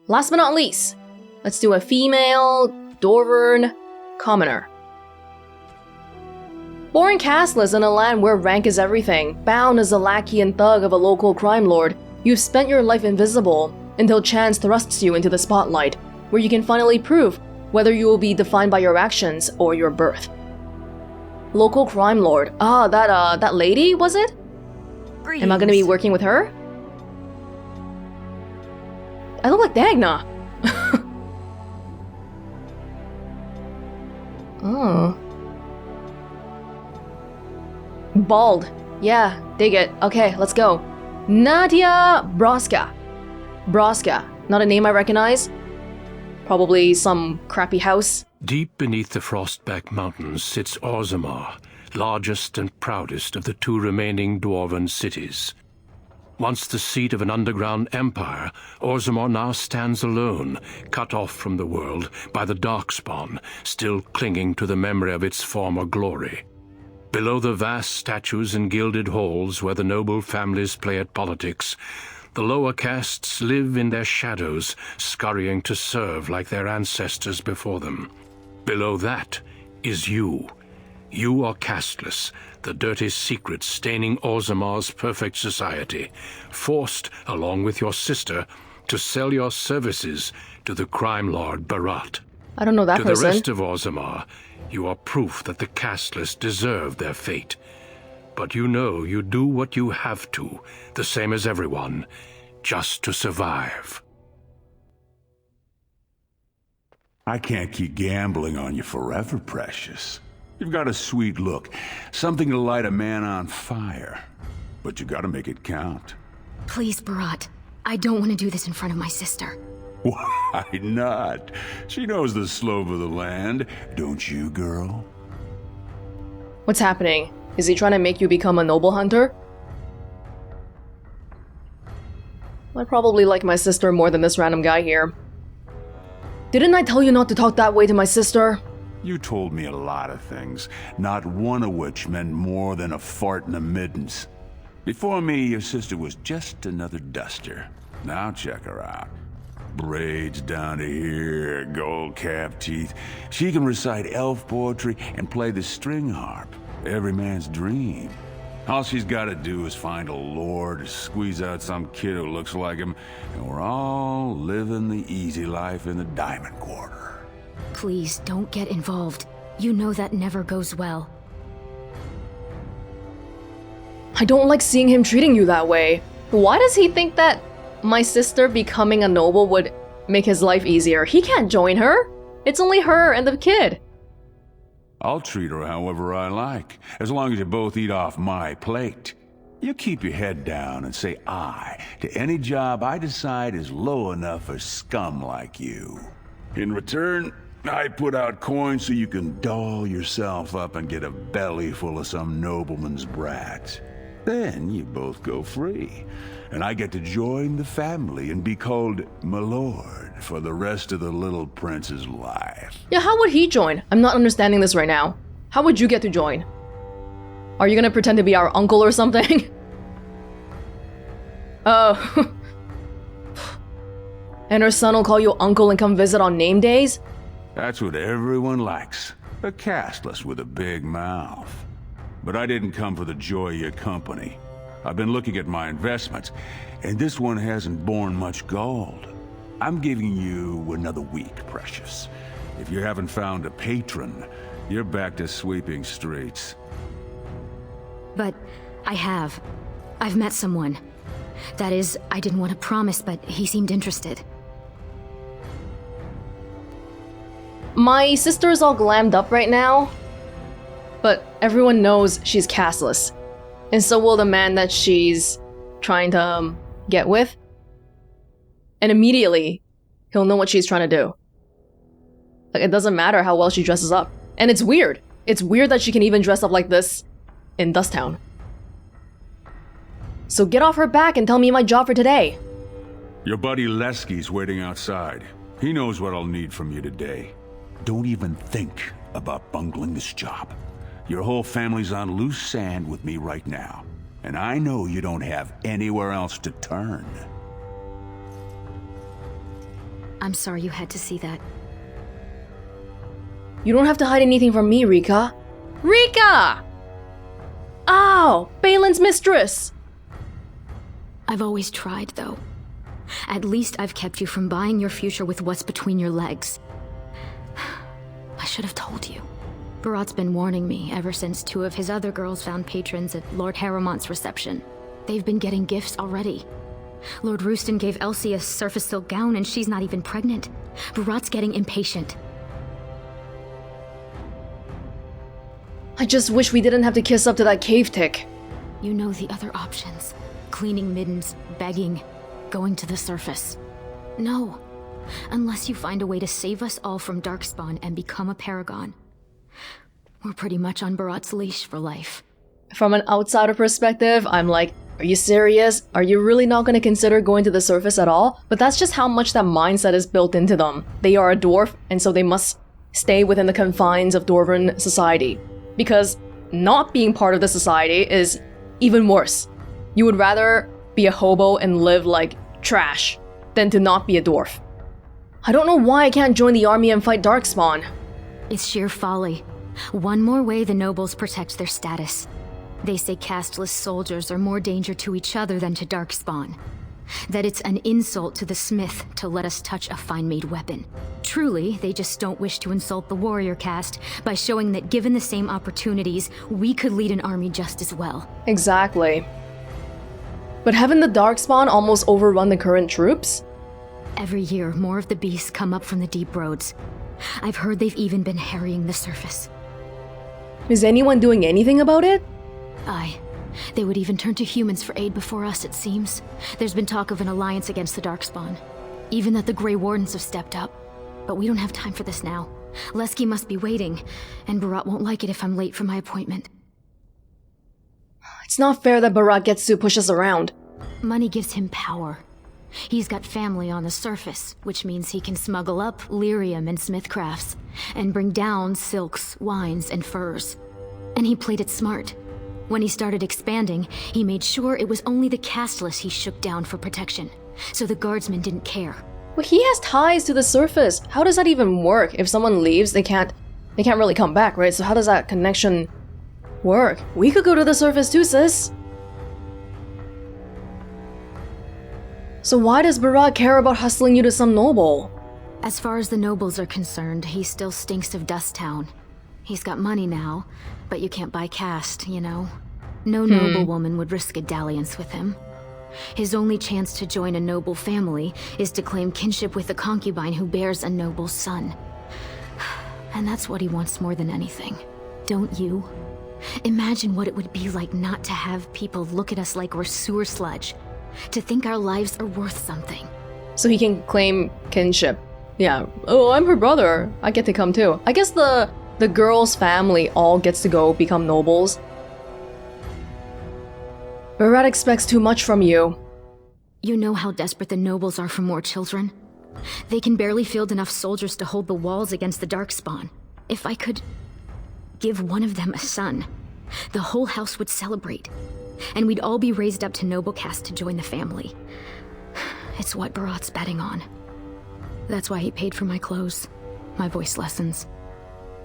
Last but not least, let's do a female Dwarven Commoner. Born castless in a land where rank is everything, bound as a lackey and thug of a local crime lord, you've spent your life invisible until chance thrusts you into the spotlight, where you can finally prove whether you will be defined by your actions or your birth. Local crime lord. Ah, that lady, was it? Greetings. Am I gonna be working with her? I look like Dagna. Oh. Bald. Yeah, dig it. Okay, let's go. Nadia Broska. Broska. Not a name I recognize. Probably some crappy house. Deep beneath the Frostback Mountains sits Orzammar, largest and proudest of the two remaining Dwarven cities. Once the seat of an underground empire, Orzammar now stands alone, cut off from the world by the Darkspawn, still clinging to the memory of its former glory. Below the vast statues and gilded halls where the noble families play at politics, the lower castes live in their shadows, scurrying to serve like their ancestors before them. Below that is you. You are casteless, the dirty secret staining Orzammar's perfect society, forced, along with your sister, to sell your services to the crime lord Beraht. I don't know that person. To the rest of Orzammar, you are proof that the casteless deserve their fate. But you know you do what you have to, the same as everyone, just to survive. I can't keep gambling on you forever, Precious. You've got a sweet look, something to light a man on fire. But you gotta make it count. Please, Beraht. I don't want to do this in front of my sister. Why not? She knows the slope of the land, don't you, girl? What's happening? Is he trying to make you become a noble hunter? I probably like my sister more than this random guy here. Didn't I tell you not to talk that way to my sister? You told me a lot of things, not one of which meant more than a fart in the middens. Before me, your sister was just another duster. Now check her out. Braids down to here, gold cap teeth. She can recite elf poetry and play the string harp. Every man's dream. All she's gotta do is find a lord to squeeze out some kid who looks like him, and we're all living the easy life in the Diamond Quarter. Please, don't get involved. You know that never goes well. I don't like seeing him treating you that way. Why does he think that my sister becoming a noble would make his life easier? He can't join her. It's only her and the kid. I'll treat her however I like, as long as you both eat off my plate. You keep your head down and say aye to any job I decide is low enough for scum like you. In return, I put out coins so you can doll yourself up and get a belly full of some nobleman's brat. Then you both go free, and I get to join the family and be called my lord for the rest of the little prince's life. Yeah, how would he join? I'm not understanding this right now. How would you get to join? Are you gonna pretend to be our uncle or something? Oh. And her son will call you uncle and come visit on name days? That's what everyone likes. A castless with a big mouth. But I didn't come for the joy of your company. I've been looking at my investments, and this one hasn't borne much gold. I'm giving you another week, Precious. If you haven't found a patron, you're back to sweeping streets. But I have. I've met someone. That is, I didn't want to promise, but he seemed interested. My sister is all glammed up right now, but everyone knows she's castless. And so will the man that she's trying to get with. And immediately, he'll know what she's trying to do. Like, it doesn't matter how well she dresses up. And it's weird. It's weird that she can even dress up like this in Dusttown. So get off her back and tell me my job for today. Your buddy Lesky's waiting outside. He knows what I'll need from you today. Don't even think about bungling this job. Your whole family's on loose sand with me right now, and I know you don't have anywhere else to turn. I'm sorry you had to see that. You don't have to hide anything from me, Rika. Rika! Ow! Balin's mistress! I've always tried, though. At least I've kept you from buying your future with what's between your legs. I should have told you. Beraht's been warning me ever since 2 of his other girls found patrons at Lord Harrowmont's reception. They've been getting gifts already. Lord Rooston gave Elsie a surface silk gown and she's not even pregnant. Beraht's getting impatient. I just wish we didn't have to kiss up to that cave tick. You know the other options. Cleaning middens, begging, going to the surface. No. Unless you find a way to save us all from Darkspawn and become a paragon. We're pretty much on Beraht's leash for life. From an outsider perspective, I'm like, are you serious? Are you really not going to consider going to the surface at all? But that's just how much that mindset is built into them. They are a dwarf, and so they must stay within the confines of Dwarven society. Because not being part of the society is even worse. You would rather be a hobo and live like trash than to not be a dwarf. I don't know why I can't join the army and fight Darkspawn. It's sheer folly. One more way the nobles protect their status. They say casteless soldiers are more danger to each other than to Darkspawn. That it's an insult to the smith to let us touch a fine-made weapon. Truly, they just don't wish to insult the warrior caste by showing that given the same opportunities, we could lead an army just as well. Exactly. But haven't the Darkspawn almost overrun the current troops? Every year, more of the beasts come up from the deep roads. I've heard they've even been harrying the surface. Is anyone doing anything about it? Aye. They would even turn to humans for aid before us, it seems. There's been talk of an alliance against the Darkspawn. Even that the Grey Wardens have stepped up. But we don't have time for this now. Lesky must be waiting, and Beraht won't like it if I'm late for my appointment. It's not fair that Beraht gets to push us around. Money gives him power. He's got family on the surface, which means he can smuggle up lyrium and smithcrafts, and bring down silks, wines, and furs. And he played it smart. When he started expanding, he made sure it was only the casteless he shook down for protection, so the guardsmen didn't care. Well, he has ties to the surface. How does that even work? If someone leaves, they can't really come back, right? So how does that connection work? We could go to the surface too, sis. So why does Beraht care about hustling you to some noble? As far as the nobles are concerned, he still stinks of Dust Town. He's got money now, but you can't buy caste, you know? No noblewoman would risk a dalliance with him. His only chance to join a noble family is to claim kinship with a concubine who bears a noble son. And that's what he wants more than anything. Don't you? Imagine what it would be like not to have people look at us like we're sewer sludge. To think our lives are worth something. So he can claim kinship. Yeah. Oh, I'm her brother. I get to come too. I guess the girl's family all gets to go become nobles. Beraht expects too much from you. You know how desperate the nobles are for more children? They can barely field enough soldiers to hold the walls against the Darkspawn. If I could give one of them a son, the whole house would celebrate. And we'd all be raised up to noble caste to join the family. It's what Beraht's betting on. That's why he paid for my clothes, my voice lessons.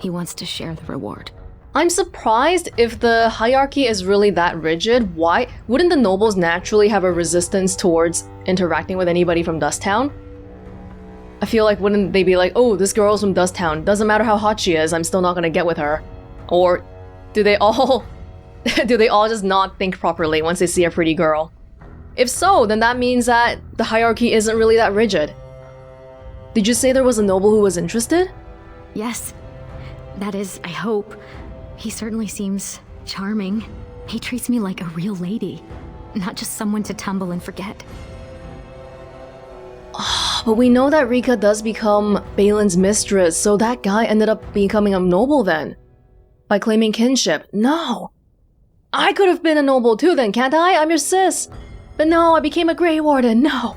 He wants to share the reward. I'm surprised if the hierarchy is really that rigid. Why wouldn't the nobles naturally have a resistance towards interacting with anybody from Dust Town? I feel like wouldn't they be like, oh, this girl's from Dust Town, doesn't matter how hot she is, I'm still not gonna get with her? Or do they all just not think properly once they see a pretty girl? If so, then that means that the hierarchy isn't really that rigid. Did you say there was a noble who was interested? Yes. That is, I hope. He certainly seems charming. He treats me like a real lady, not just someone to tumble and forget. But we know that Rika does become Balin's mistress, so that guy ended up becoming a noble then. By claiming kinship. No! I could have been a noble too then, can't I? I'm your sis! But no, I became a Grey Warden, no!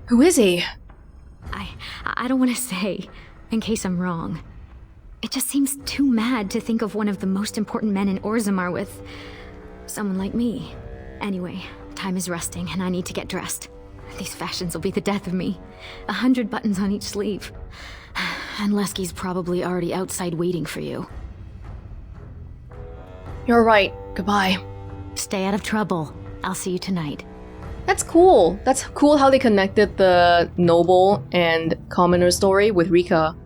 Who is he? I don't want to say, in case I'm wrong. It just seems too mad to think of one of the most important men in Orzammar with someone like me. Anyway, time is rusting and I need to get dressed. These fashions will be the death of me. 100 buttons on each sleeve. And Lesky's probably already outside waiting for you. You're right. Goodbye. Stay out of trouble. I'll see you tonight. That's cool. That's cool how they connected the noble and commoner story with Rika.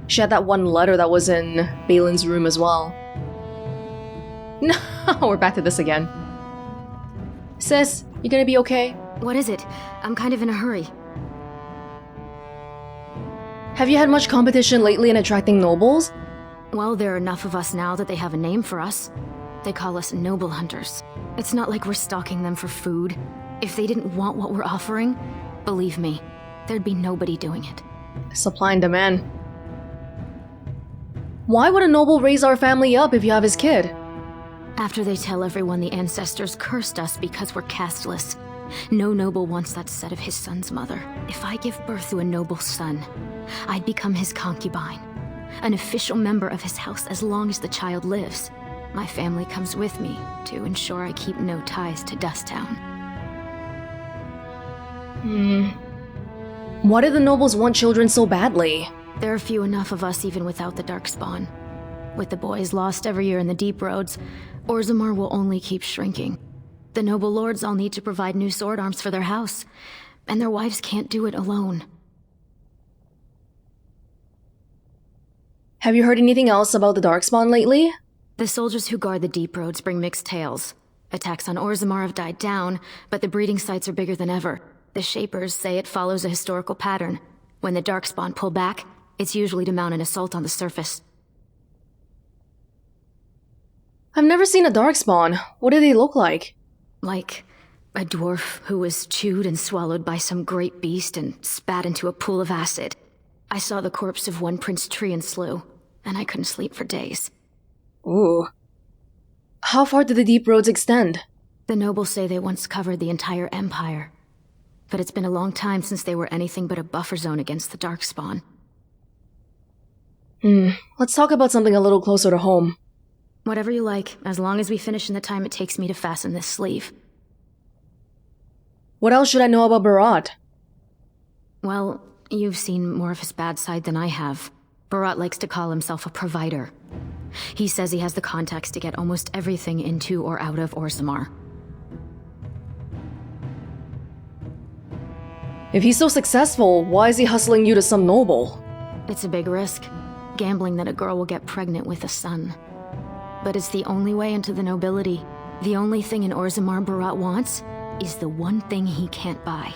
She had that one letter that was in Balin's room as well. No, we're back to this again. Sis, you gonna be okay? What is it? I'm kind of in a hurry. Have you had much competition lately in attracting nobles? Well, there are enough of us now that they have a name for us. They call us noble hunters. It's not like we're stalking them for food. If they didn't want what we're offering, believe me, there'd be nobody doing it. Supply and demand. Why would a noble raise our family up if you have his kid? After they tell everyone the ancestors cursed us because we're casteless, no noble wants that said of his son's mother. If I give birth to a noble son, I'd become his concubine, an official member of his house as long as the child lives. My family comes with me to ensure I keep no ties to Dusttown. Why do the nobles want children so badly? There are few enough of us even without the Darkspawn. With the boys lost every year in the deep roads, Orzammar will only keep shrinking. The noble lords all need to provide new sword arms for their house, and their wives can't do it alone. Have you heard anything else about the Darkspawn lately? The soldiers who guard the deep roads bring mixed tales. Attacks on Orzammar have died down, but the breeding sites are bigger than ever. The Shapers say it follows a historical pattern. When the Darkspawn pull back, it's usually to mount an assault on the surface. I've never seen a Darkspawn. What do they look like? Like a dwarf who was chewed and swallowed by some great beast and spat into a pool of acid. I saw the corpse of one Prince Treant slew, and I couldn't sleep for days. Ooh. How far do the deep roads extend? The nobles say they once covered the entire empire. But it's been a long time since they were anything but a buffer zone against the Darkspawn. Let's talk about something a little closer to home. Whatever you like, as long as we finish in the time it takes me to fasten this sleeve. What else should I know about Beraht? Well, you've seen more of his bad side than I have. Beraht likes to call himself a provider. He says he has the contacts to get almost everything into or out of Orzammar. If he's so successful, why is he hustling you to some noble? It's a big risk, gambling that a girl will get pregnant with a son. But it's the only way into the nobility. The only thing in Orzammar Beraht wants is the one thing he can't buy.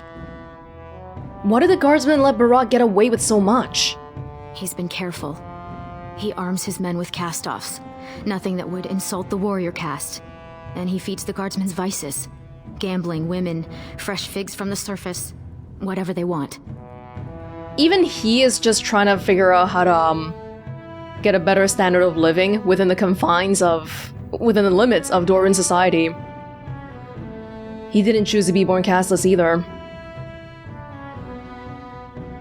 Why did the guardsmen let Beraht get away with so much? He's been careful. He arms his men with cast-offs. Nothing that would insult the warrior caste. And he feeds the guardsmen's vices. Gambling, women, fresh figs from the surface. Whatever they want. Even he is just trying to figure out how to, get a better standard of living within the limits of Dwarven society. He didn't choose to be born casteless either.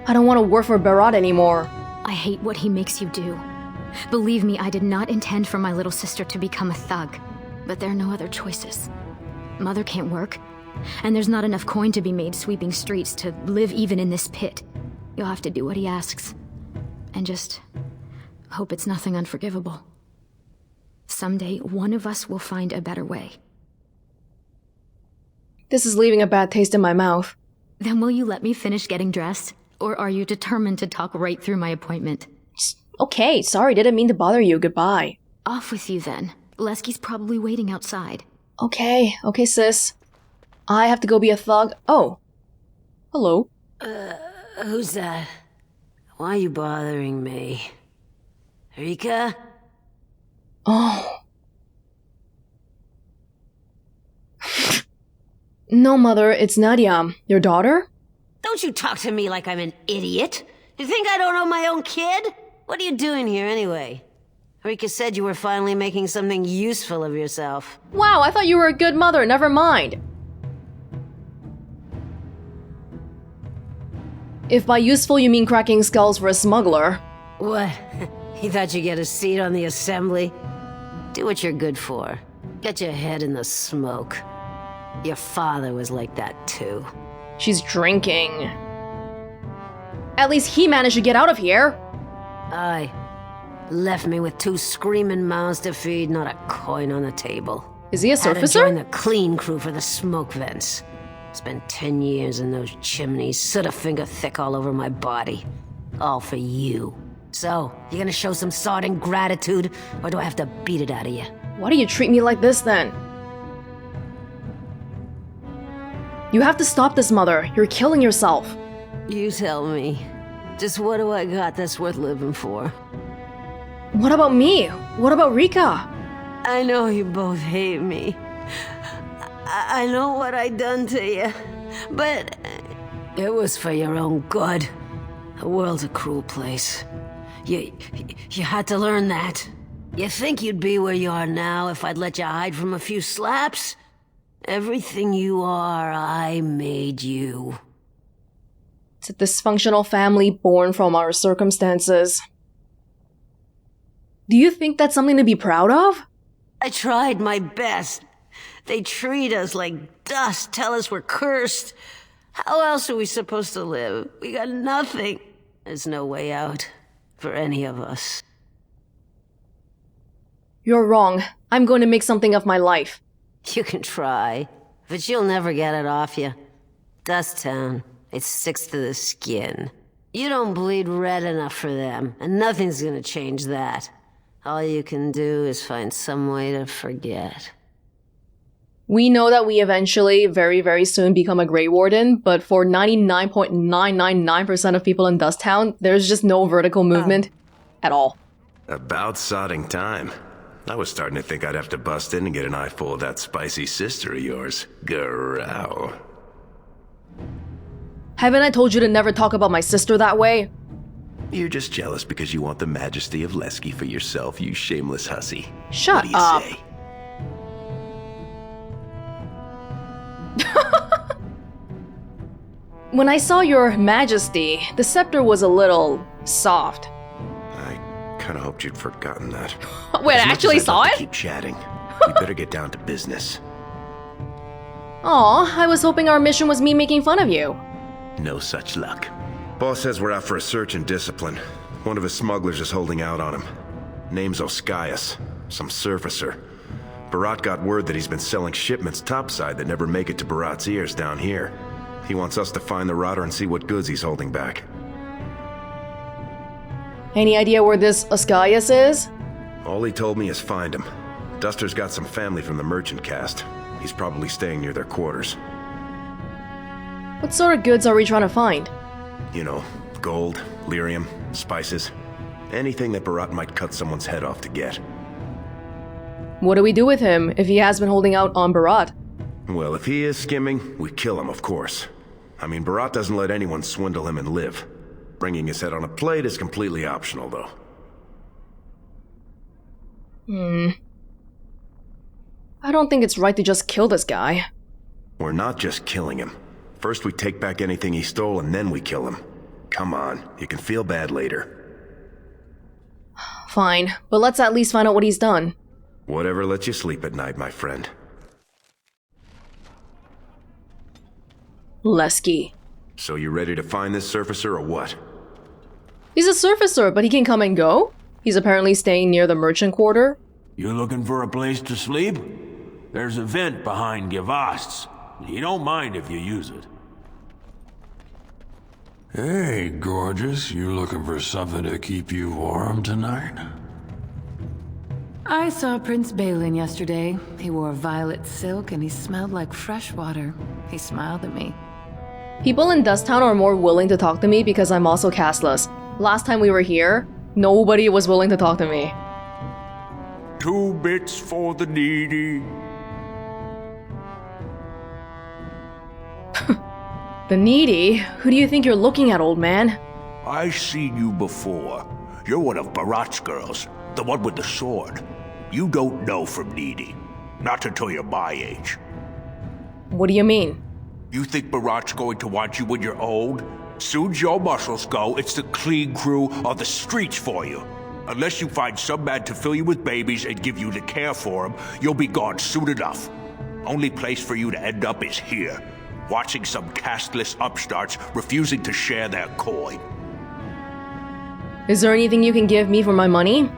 I don't want to work for Beraht anymore. I hate what he makes you do. Believe me, I did not intend for my little sister to become a thug. But there are no other choices. Mother can't work, and there's not enough coin to be made sweeping streets to live even in this pit. You'll have to do what he asks. And just hope it's nothing unforgivable. Someday, one of us will find a better way. This is leaving a bad taste in my mouth. Then will you let me finish getting dressed? Or are you determined to talk right through my appointment? Okay, sorry, didn't mean to bother you. Goodbye. Off with you then. Lesky's probably waiting outside. Okay, sis. I have to go be a thug. Oh. Hello. Who's that? Why are you bothering me? Rika? Oh. No, Mother, it's Nadia. Your daughter? Don't you talk to me like I'm an idiot. You think I don't know my own kid? What are you doing here anyway? Rika said you were finally making something useful of yourself. Wow, I thought you were a good mother. Never mind. If by useful you mean cracking skulls for a smuggler. What? You thought you'd get a seat on the assembly? Do what you're good for. Get your head in the smoke. Your father was like that too. She's drinking. At least he managed to get out of here. Aye. Left me with 2 screaming mouths to feed, not a coin on the table. Is he a Had to surfacer? join the clean crew for the smoke vents. Spent 10 years in those chimneys, soot a finger thick all over my body. All for you. So, you gonna show some sort and gratitude, or do I have to beat it out of you? Why do you treat me like this then? You have to stop this, Mother. You're killing yourself. You tell me. Just what do I got that's worth living for? What about me? What about Rika? I know you both hate me. I know what I done to you, but it was for your own good. The world's a cruel place. You had to learn that. You think you'd be where you are now if I'd let you hide from a few slaps? Everything you are, I made you. It's a dysfunctional family born from our circumstances. Do you think that's something to be proud of? I tried my best. They treat us like dust, tell us we're cursed. How else are we supposed to live? We got nothing. There's no way out for any of us. You're wrong. I'm going to make something of my life. You can try, but you'll never get it off you. Dust Town, it sticks to the skin. You don't bleed red enough for them, and nothing's gonna change that. All you can do is find some way to forget. We know that we eventually, very, very soon become a Grey Warden, but for 99.999% of people in Dust Town, there's just no vertical movement at all. About sodding time. I was starting to think I'd have to bust in and get an eyeful of that spicy sister of yours. Growl. Haven't I told you to never talk about my sister that way? You're just jealous because you want the majesty of Lesky for yourself, you shameless hussy. Shut what do you up. Say? When I saw your majesty, the scepter was a little soft. I kind of hoped you'd forgotten that. Wait, I As much actually as I'd saw love to it? keep chatting. We better get down to business. Aw, I was hoping our mission was me making fun of you. No such luck. Boss says we're out for a search and discipline. One of his smugglers is holding out on him. Name's Oscius, some surfacer. Beraht got word that he's been selling shipments topside that never make it to Beraht's ears down here. He wants us to find the rotter and see what goods he's holding back. Any idea where this Oscius is? All he told me is find him. Duster's got some family from the merchant caste. He's probably staying near their quarters. What sort of goods are we trying to find? You know, gold, lyrium, spices. Anything that Beraht might cut someone's head off to get. What do we do with him if he has been holding out on Beraht? Well, if he is skimming, we kill him, of course. I mean, Beraht doesn't let anyone swindle him and live. Bringing his head on a plate is completely optional, though. I don't think it's right to just kill this guy. We're not just killing him. First we take back anything he stole and then we kill him. Come on, you can feel bad later. Fine, but let's at least find out what he's done. Whatever lets you sleep at night, my friend. Lesky. So you ready to find this surfacer or what? He's a surfacer, but he can come and go. He's apparently staying near the merchant quarter. You looking for a place to sleep? There's a vent behind Givast's. You don't mind if you use it. Hey, gorgeous. You looking for something to keep you warm tonight? I saw Prince Balin yesterday. He wore violet silk and he smelled like fresh water. He smiled at me. People in Dust Town are more willing to talk to me because I'm also castless. Last time we were here, nobody was willing to talk to me. 2 bits for the needy. The needy? Who do you think you're looking at, old man? I seen you before. You're one of Beraht's girls, the one with the sword. You don't know from needy. Not until you're my age. What do you mean? You think Beraht's going to want you when you're old? Soon's your muscles go, it's the clean crew on the streets for you. Unless you find some man to fill you with babies and give you the care for them, you'll be gone soon enough. Only place for you to end up is here, watching some casteless upstarts refusing to share their coin. Is there anything you can give me for my money?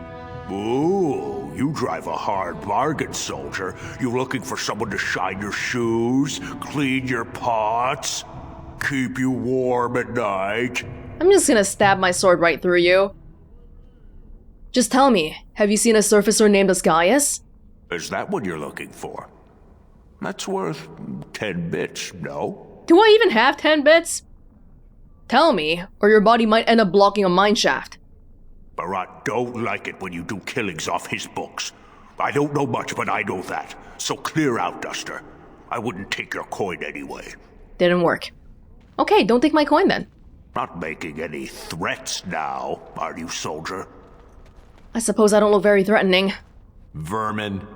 Ooh, you drive a hard bargain, soldier. You looking for someone to shine your shoes, clean your pots, keep you warm at night? I'm just gonna stab my sword right through you. Just tell me, have you seen a surfacer named Ascaius? Is that what you're looking for? That's worth 10 bits, no? Do I even have 10 bits? Tell me, or your body might end up blocking a mine shaft. Beraht don't like it when you do killings off his books. I don't know much, but I know that. So clear out, Duster. I wouldn't take your coin anyway. Didn't work. Okay, don't take my coin then. Not making any threats now, are you, soldier? I suppose I don't look very threatening. Vermin.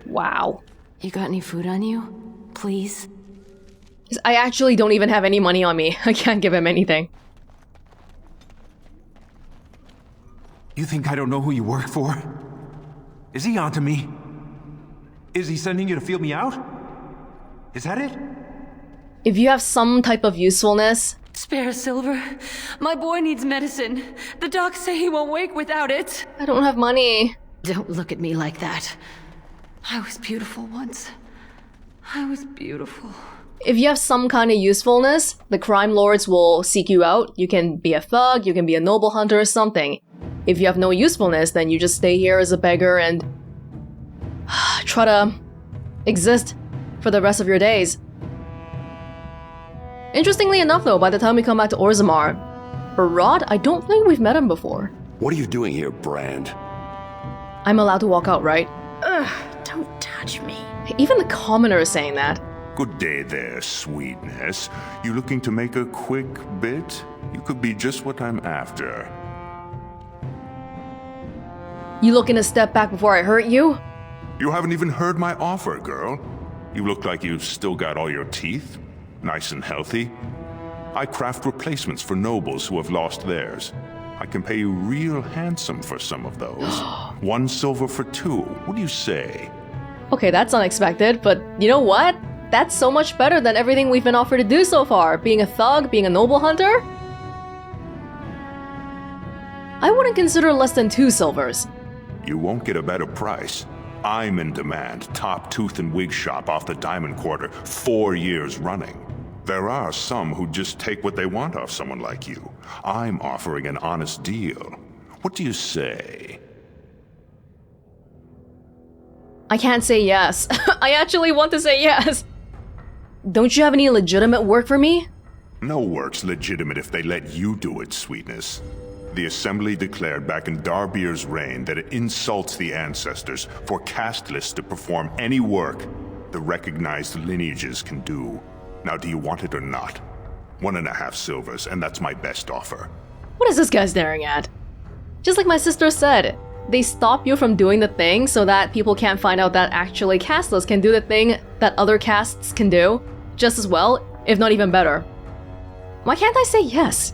Wow. You got any food on you? Please? I actually don't even have any money on me. I can't give him anything. You think I don't know who you work for? Is he onto me? Is he sending you to feel me out? Is that it? If you have some type of usefulness... Spare silver. My boy needs medicine. The docs say he won't wake without it. I don't have money. Don't look at me like that. I was beautiful once. I was beautiful. If you have some kind of usefulness, the crime lords will seek you out. You can be a thug, you can be a noble hunter or something. If you have no usefulness, then you just stay here as a beggar and try to exist for the rest of your days. Interestingly enough though, by the time we come back to Orzammar, Beraht, I don't think we've met him before. What are you doing here, Brand? I'm allowed to walk out, right? Ugh, don't touch me. Even the commoner is saying that. Good day there, sweetness. You looking to make a quick bit? You could be just what I'm after. You looking to step back before I hurt you? You haven't even heard my offer, girl. You look like you've still got all your teeth. Nice and healthy. I craft replacements for nobles who have lost theirs. I can pay you real handsome for some of those. 1 silver for 2. What do you say? Okay, that's unexpected, but you know what? That's so much better than everything we've been offered to do so far. Being a thug, being a noble hunter. I wouldn't consider less than 2 silvers. You won't get a better price. I'm in demand, top tooth and wig shop off the Diamond Quarter, 4 years running. There are some who just take what they want off someone like you. I'm offering an honest deal. What do you say? I can't say yes. I actually want to say yes. Don't you have any legitimate work for me? No work's legitimate if they let you do it, sweetness. The Assembly declared back in Darbier's reign that it insults the ancestors for casteless to perform any work the recognized lineages can do. Now, do you want it or not? 1.5 silvers, and that's my best offer. What is this guy staring at? Just like my sister said, they stop you from doing the thing so that people can't find out that actually casteless can do the thing that other castes can do just as well, if not even better. Why can't I say yes?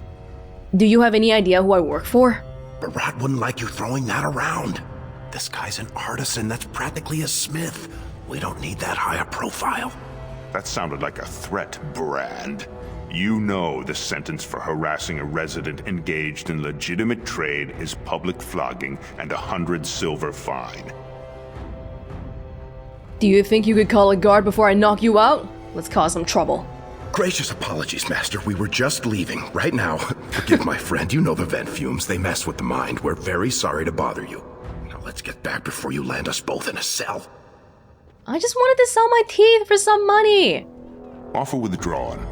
Do you have any idea who I work for? Beraht wouldn't like you throwing that around. This guy's an artisan that's practically a smith. We don't need that high a profile. That sounded like a threat, Brand. You know the sentence for harassing a resident engaged in legitimate trade is public flogging and 100 silver fine. Do you think you could call a guard before I knock you out? Let's cause some trouble. Gracious apologies, Master. We were just leaving. Right now, forgive my friend. You know the vent fumes. They mess with the mind. We're very sorry to bother you. Now let's get back before you land us both in a cell. I just wanted to sell my teeth for some money. Offer withdrawn.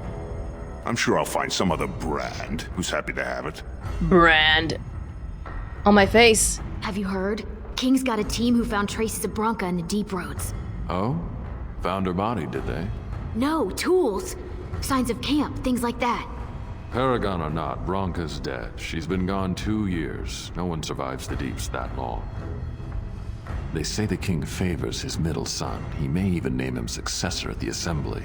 I'm sure I'll find some other Brand who's happy to have it. Brand. On my face. Have you heard? King's got a team who found traces of Bronca in the deep roads. Oh? Found her body, did they? No, tools. Signs of camp, things like that. Paragon or not, Bronca's dead. She's been gone 2 years. No one survives the deeps that long. They say the king favors his middle son. He may even name him successor at the assembly.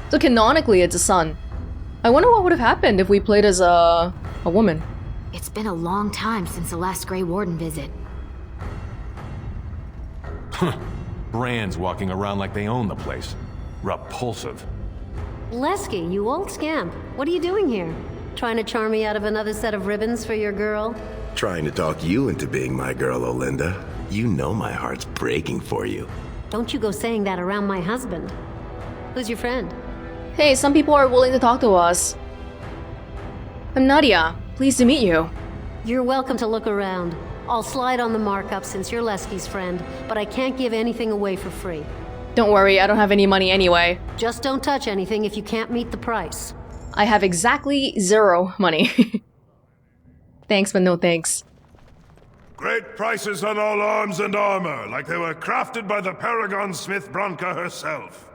So canonically, it's a son. I wonder what would have happened if we played as a woman. It's been a long time since the last Grey Warden visit. Brands walking around like they own the place. Repulsive. Lesky, you old scamp. What are you doing here? Trying to charm me out of another set of ribbons for your girl? Trying to talk you into being my girl, Olinda. You know my heart's breaking for you. Don't you go saying that around my husband. Who's your friend? Hey, some people are willing to talk to us. I'm Nadia. Pleased to meet you. You're welcome to look around. I'll slide on the markup since you're Lesky's friend, but I can't give anything away for free. Don't worry, I don't have any money anyway. Just don't touch anything if you can't meet the price. I have exactly 0 money. Thanks, but no thanks. Great prices on all arms and armor, like they were crafted by the Paragon Smith Branca herself.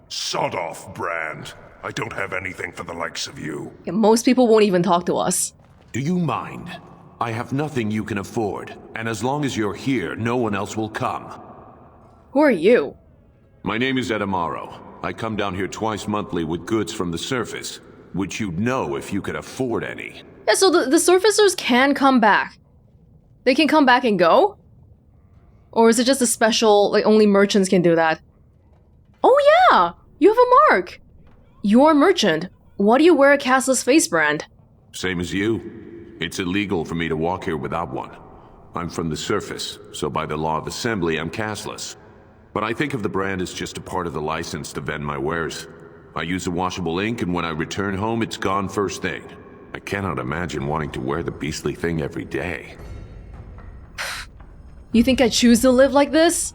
Sod off, Brand. I don't have anything for the likes of you. Yeah, most people won't even talk to us. Do you mind? I have nothing you can afford, and as long as you're here, no one else will come. Who are you? My name is Edamaro. I come down here twice monthly with goods from the surface, which you'd know if you could afford any. Yeah, so the surfacers can come back. They can come back and go? Or is it just a special, like only merchants can do that? Oh yeah! You have a mark! You're a merchant. Why do you wear a castless face, Brand? Same as you. It's illegal for me to walk here without one. I'm from the surface, so by the law of assembly, I'm castless. But I think of the brand as just a part of the license to vend my wares. I use a washable ink, and when I return home, it's gone first thing. I cannot imagine wanting to wear the beastly thing every day. You think I choose to live like this?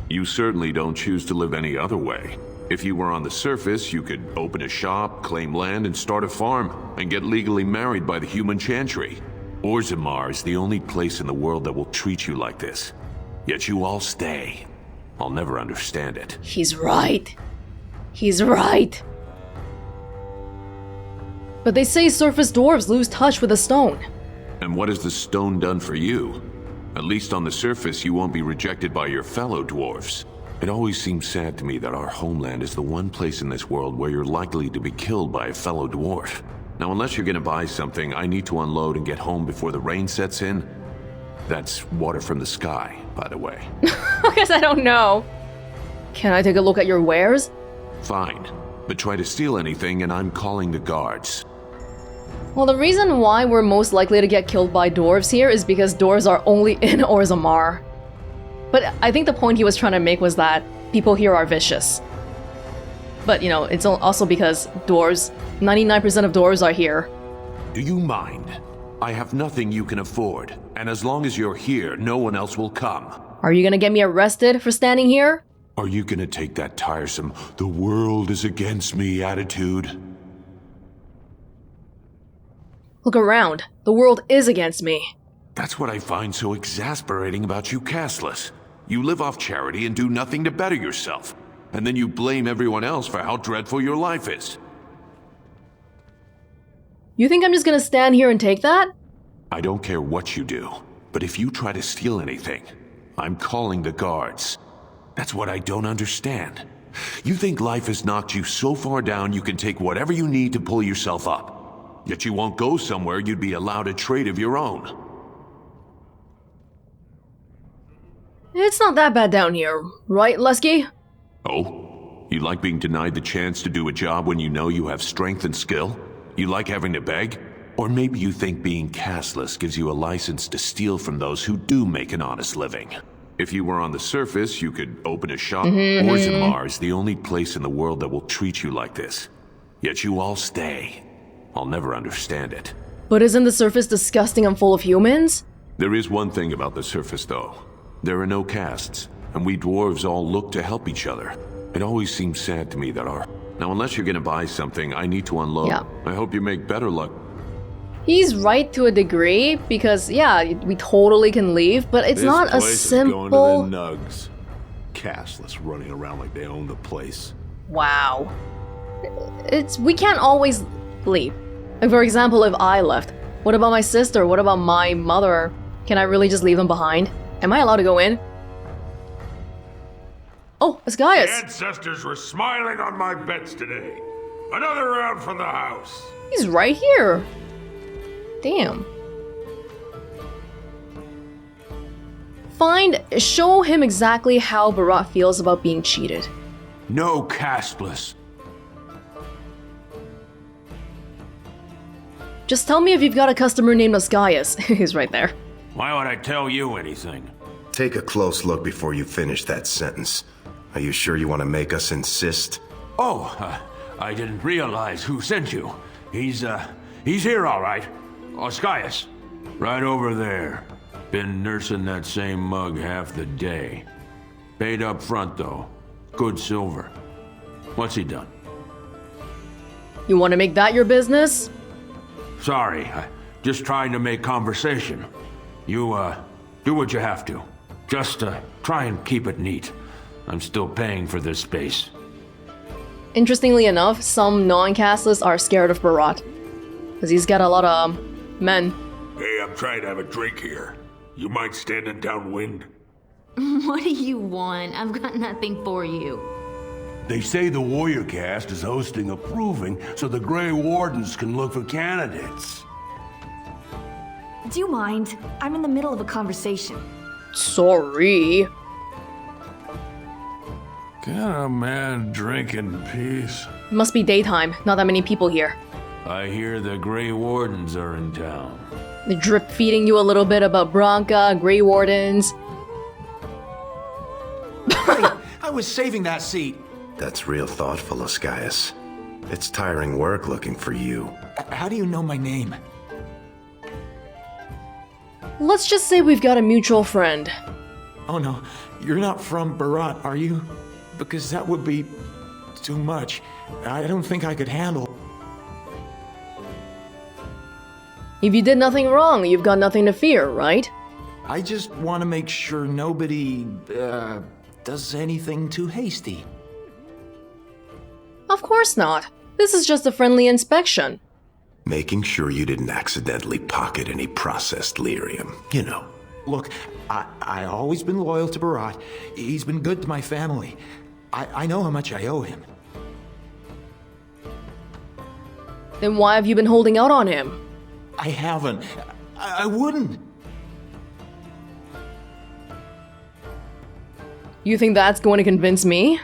You certainly don't choose to live any other way. If you were on the surface, you could open a shop, claim land, and start a farm, and get legally married by the human chantry. Orzammar is the only place in the world that will treat you like this. Yet you all stay. I'll never understand it. He's right. He's right. But they say surface dwarves lose touch with the stone. And what has the stone done for you? At least on the surface, you won't be rejected by your fellow dwarves. It always seems sad to me that our homeland is the one place in this world where you're likely to be killed by a fellow dwarf. Now, unless you're gonna buy something, I need to unload and get home before the rain sets in. That's water from the sky, by the way. I guess I don't know. Can I take a look at your wares? Fine, but try to steal anything and I'm calling the guards. Well, the reason why we're most likely to get killed by dwarves here is because dwarves are only in Orzammar. But I think the point he was trying to make was that people here are vicious. But, you know, it's also because dwarves, 99% of dwarves are here. Do you mind? I have nothing you can afford, and as long as you're here, no one else will come. Are you gonna get me arrested for standing here? Are you gonna take that tiresome, the world is against me attitude? Look around. The world is against me. That's what I find so exasperating about you castless. You live off charity and do nothing to better yourself. And then you blame everyone else for how dreadful your life is. You think I'm just gonna stand here and take that? I don't care what you do, but if you try to steal anything, I'm calling the guards. That's what I don't understand. You think life has knocked you so far down you can take whatever you need to pull yourself up. Yet you won't go somewhere you'd be allowed a trade of your own. It's not that bad down here, right, Lesky? Oh? You like being denied the chance to do a job when you know you have strength and skill? You like having to beg? Or maybe you think being castless gives you a license to steal from those who do make an honest living. If you were on the surface, you could open a shop. Orzammar is the only place in the world that will treat you like this. Yet you all stay. I'll never understand it. But isn't the surface disgusting and full of humans? There is one thing about the surface, though. There are no castes, and we dwarves all look to help each other. It always seems sad to me that our... Now, unless you're gonna buy something, I need to unload. Yeah. I hope you make better luck. He's right to a degree, because, yeah, we totally can leave, but it's not a simple... Going to the nugs. Castless running around like they own the place. Wow. We can't always leave. Like, for example, if I left, what about my sister? What about my mother? Can I really just leave them behind? Am I allowed to go in? Oh, it's Gaius. The ancestors were smiling on my bets today. Another round for the house. He's right here. Damn. Show him exactly how Beraht feels about being cheated. No castless. Just tell me if you've got a customer named Ascaius. He's right there. Why would I tell you anything? Take a close look before you finish that sentence. Are you sure you want to make us insist? Oh, I didn't realize who sent you. He's here all right. Ascaius. Right over there. Been nursing that same mug half the day. Paid up front, though. Good silver. What's he done? You want to make that your business? Sorry, just trying to make conversation. You, do what you have to. Just, try and keep it neat. I'm still paying for this space. Interestingly enough, some non-castless are scared of Beraht. Because he's got a lot of, men. Hey, I'm trying to have a drink here. You mind standing downwind? What do you want? I've got nothing for you. They say the Warrior Cast is hosting a proving so the Grey Wardens can look for candidates. Do you mind? I'm in the middle of a conversation. Sorry. Can a man drink in peace? It must be daytime, not that many people here. I hear the Grey Wardens are in town. They're drip feeding you a little bit about Branca, Grey Wardens. I was saving that seat. That's real thoughtful, Ascaius. It's tiring work looking for you. How do you know my name? Let's just say we've got a mutual friend. Oh no, you're not from Beraht, are you? Because that would be too much. I don't think I could handle. If you did nothing wrong, you've got nothing to fear, right? I just want to make sure nobody, does anything too hasty. Of course not. This is just a friendly inspection. Making sure you didn't accidentally pocket any processed lyrium, you know. Look, I always been loyal to Beraht. He's been good to my family. I know how much I owe him. Then why have you been holding out on him? I haven't. I wouldn't. You think that's going to convince me?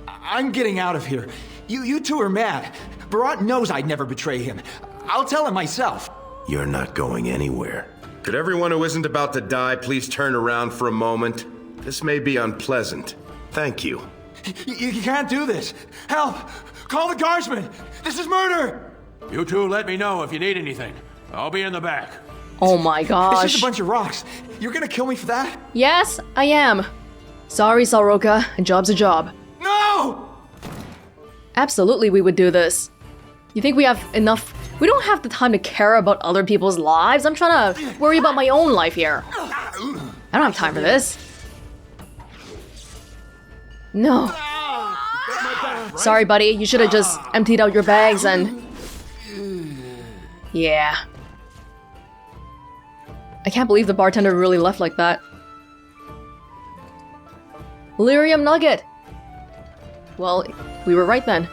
I'm getting out of here. You two are mad. Beraht knows I'd never betray him. I'll tell him myself. You're not going anywhere. Could everyone who isn't about to die please turn around for a moment? This may be unpleasant. Thank you. You can't do this. Help! Call the guardsmen! This is murder! You two let me know if you need anything. I'll be in the back. Oh my gosh. It's just a bunch of rocks. You're gonna kill me for that? Yes, I am. Sorry, Salroka. A job's a job. No! Absolutely, we would do this. You think we have enough? We don't have the time to care about other people's lives. I'm trying to worry about my own life here. I don't have time for this. No. Sorry, buddy. You should have just emptied out your bags and... Yeah. I can't believe the bartender really left like that. Lyrium nugget! Well, we were right then.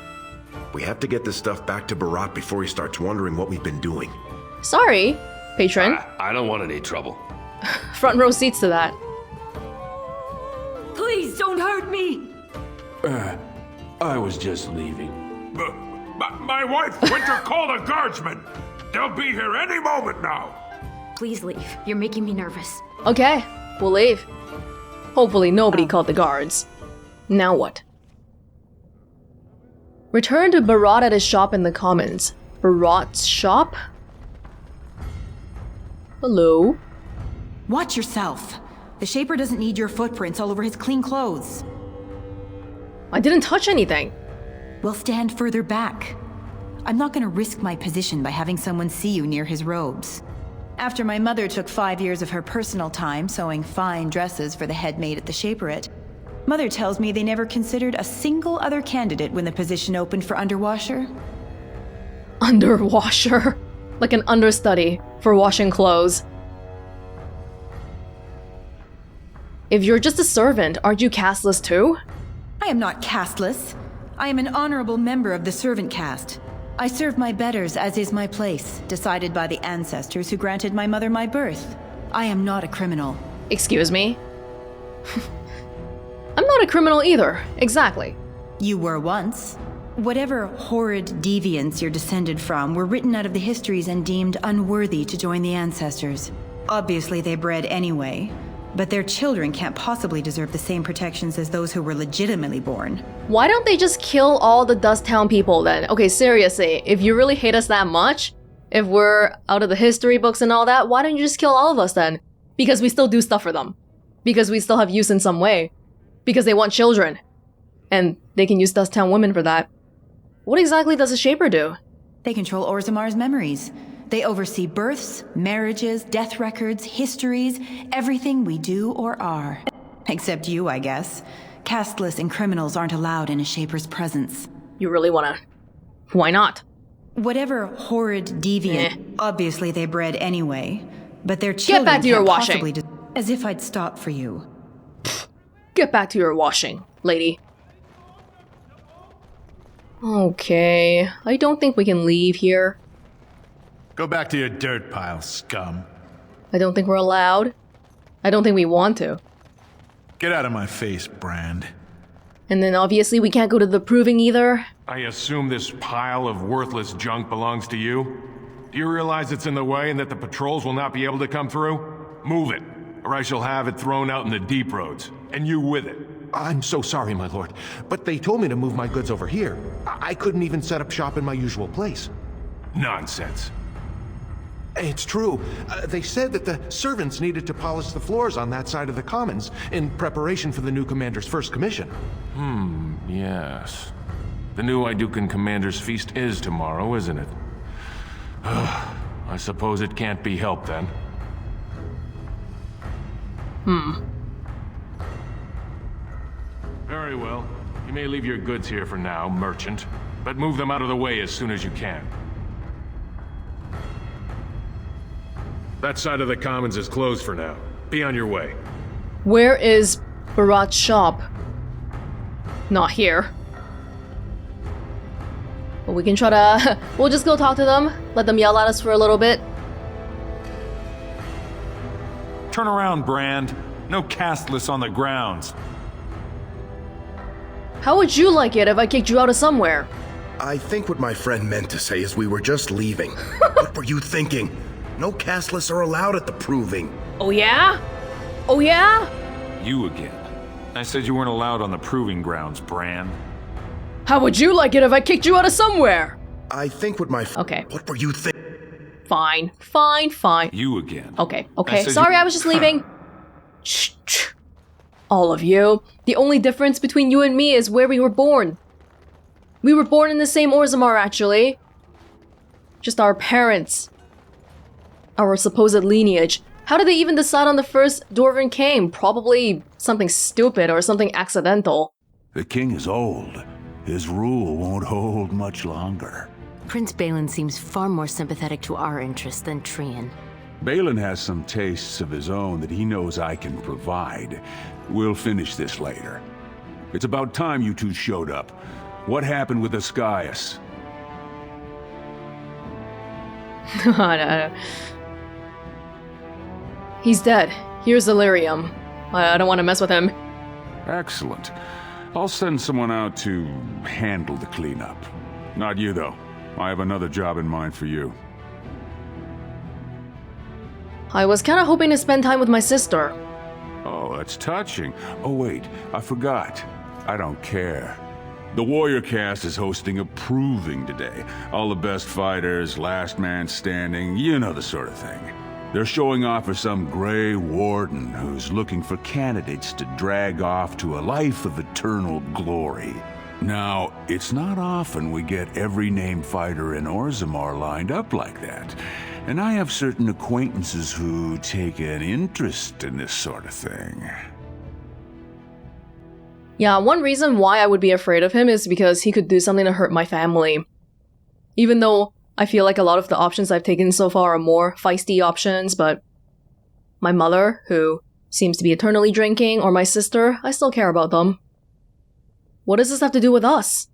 We have to get this stuff back to Beraht before he starts wondering what we've been doing. Sorry, patron. I don't want any trouble. Front row seats to that. Please don't hurt me! I was just leaving. My wife went to call the guardsmen! They'll be here any moment now! Please leave. You're making me nervous. Okay, we'll leave. Hopefully nobody called the guards. Now what? Return to Beraht at his shop in the Commons. Beraht's shop? Hello? Watch yourself. The Shaper doesn't need your footprints all over his clean clothes. I didn't touch anything. Well, stand further back. I'm not gonna risk my position by having someone see you near his robes. After my mother took 5 years of her personal time sewing fine dresses for the head maid at the Shaperate, Mother tells me they never considered a single other candidate when the position opened for underwasher. Underwasher? Like an understudy for washing clothes. If you're just a servant, aren't you casteless too? I am not casteless. I am an honorable member of the servant caste. I serve my betters as is my place, decided by the ancestors who granted my mother my birth. I am not a criminal. Excuse me? I'm not a criminal either. Exactly. You were once. Whatever horrid deviants you're descended from were written out of the histories and deemed unworthy to join the ancestors. Obviously, they bred anyway, but their children can't possibly deserve the same protections as those who were legitimately born. Why don't they just kill all the Dust Town people then? Okay, seriously, if you really hate us that much, if we're out of the history books and all that, why don't you just kill all of us then? Because we still do stuff for them. Because we still have use in some way. Because they want children. And they can use Dust Town women for that. What exactly does a Shaper do? They control Orzammar's memories. They oversee births, marriages, death records, histories, everything we do or are. Except you, I guess. Casteless and criminals aren't allowed in a Shaper's presence. You really wanna... Why not? Whatever horrid deviant... Obviously they bred anyway, but their children Get back to your can't washing. possibly as if I'd stop for you. Get back to your washing, lady. Okay, I don't think we can leave here. Go back to your dirt pile, scum. I don't think we're allowed. I don't think we want to. Get out of my face, Brand. And then obviously we can't go to the proving either. I assume this pile of worthless junk belongs to you? Do you realize it's in the way and that the patrols will not be able to come through? Move it, or I shall have it thrown out in the deep roads, and you with it. I'm so sorry, my lord, but they told me to move my goods over here. I couldn't even set up shop in my usual place. Nonsense. It's true. They said that the servants needed to polish the floors on that side of the commons in preparation for the new commander's first commission. Yes. The new Idukan commander's feast is tomorrow, isn't it? I suppose it can't be helped then. Very well. You may leave your goods here for now, merchant, but move them out of the way as soon as you can. That side of the commons is closed for now. Be on your way. Where is Beraht's shop? Not here. But we can try to... we'll just go talk to them, let them yell at us for a little bit. Turn around, Brand. No castless on the grounds. How would you like it if I kicked you out of somewhere? I think what my friend meant to say is we were just leaving. What were you thinking? No castless are allowed at the proving. Oh yeah? Oh yeah? You again. I said you weren't allowed on the proving grounds, Brand. How would you like it if I kicked you out of somewhere? I think what my Okay. What were you thinking? Fine. Fine, fine. You again. Okay, okay. Sorry, I was just leaving. Shh, shh. All of you. The only difference between you and me is where we were born. We were born in the same Orzammar, actually. Just our parents. Our supposed lineage. How did they even decide on the first Dwarven came? Probably something stupid or something accidental. The king is old. His rule won't hold much longer. Prince Balin seems far more sympathetic to our interests than Trian. Balin has some tastes of his own that he knows I can provide. We'll finish this later. It's about time you two showed up. What happened with Ascaius? No. He's dead. Here's Illyrium. I don't want to mess with him. Excellent. I'll send someone out to handle the cleanup. Not you, though. I have another job in mind for you. I was kind of hoping to spend time with my sister. Oh, that's touching. Oh, wait, I forgot. I don't care. The Warrior Cast is hosting a proving today. All the best fighters, last man standing, you know the sort of thing. They're showing off for some Grey Warden who's looking for candidates to drag off to a life of eternal glory. Now, it's not often we get every named fighter in Orzammar lined up like that. And I have certain acquaintances who take an interest in this sort of thing. Yeah, one reason why I would be afraid of him is because he could do something to hurt my family. Even though I feel like a lot of the options I've taken so far are more feisty options, but my mother, who seems to be eternally drinking, or my sister, I still care about them. What does this have to do with us?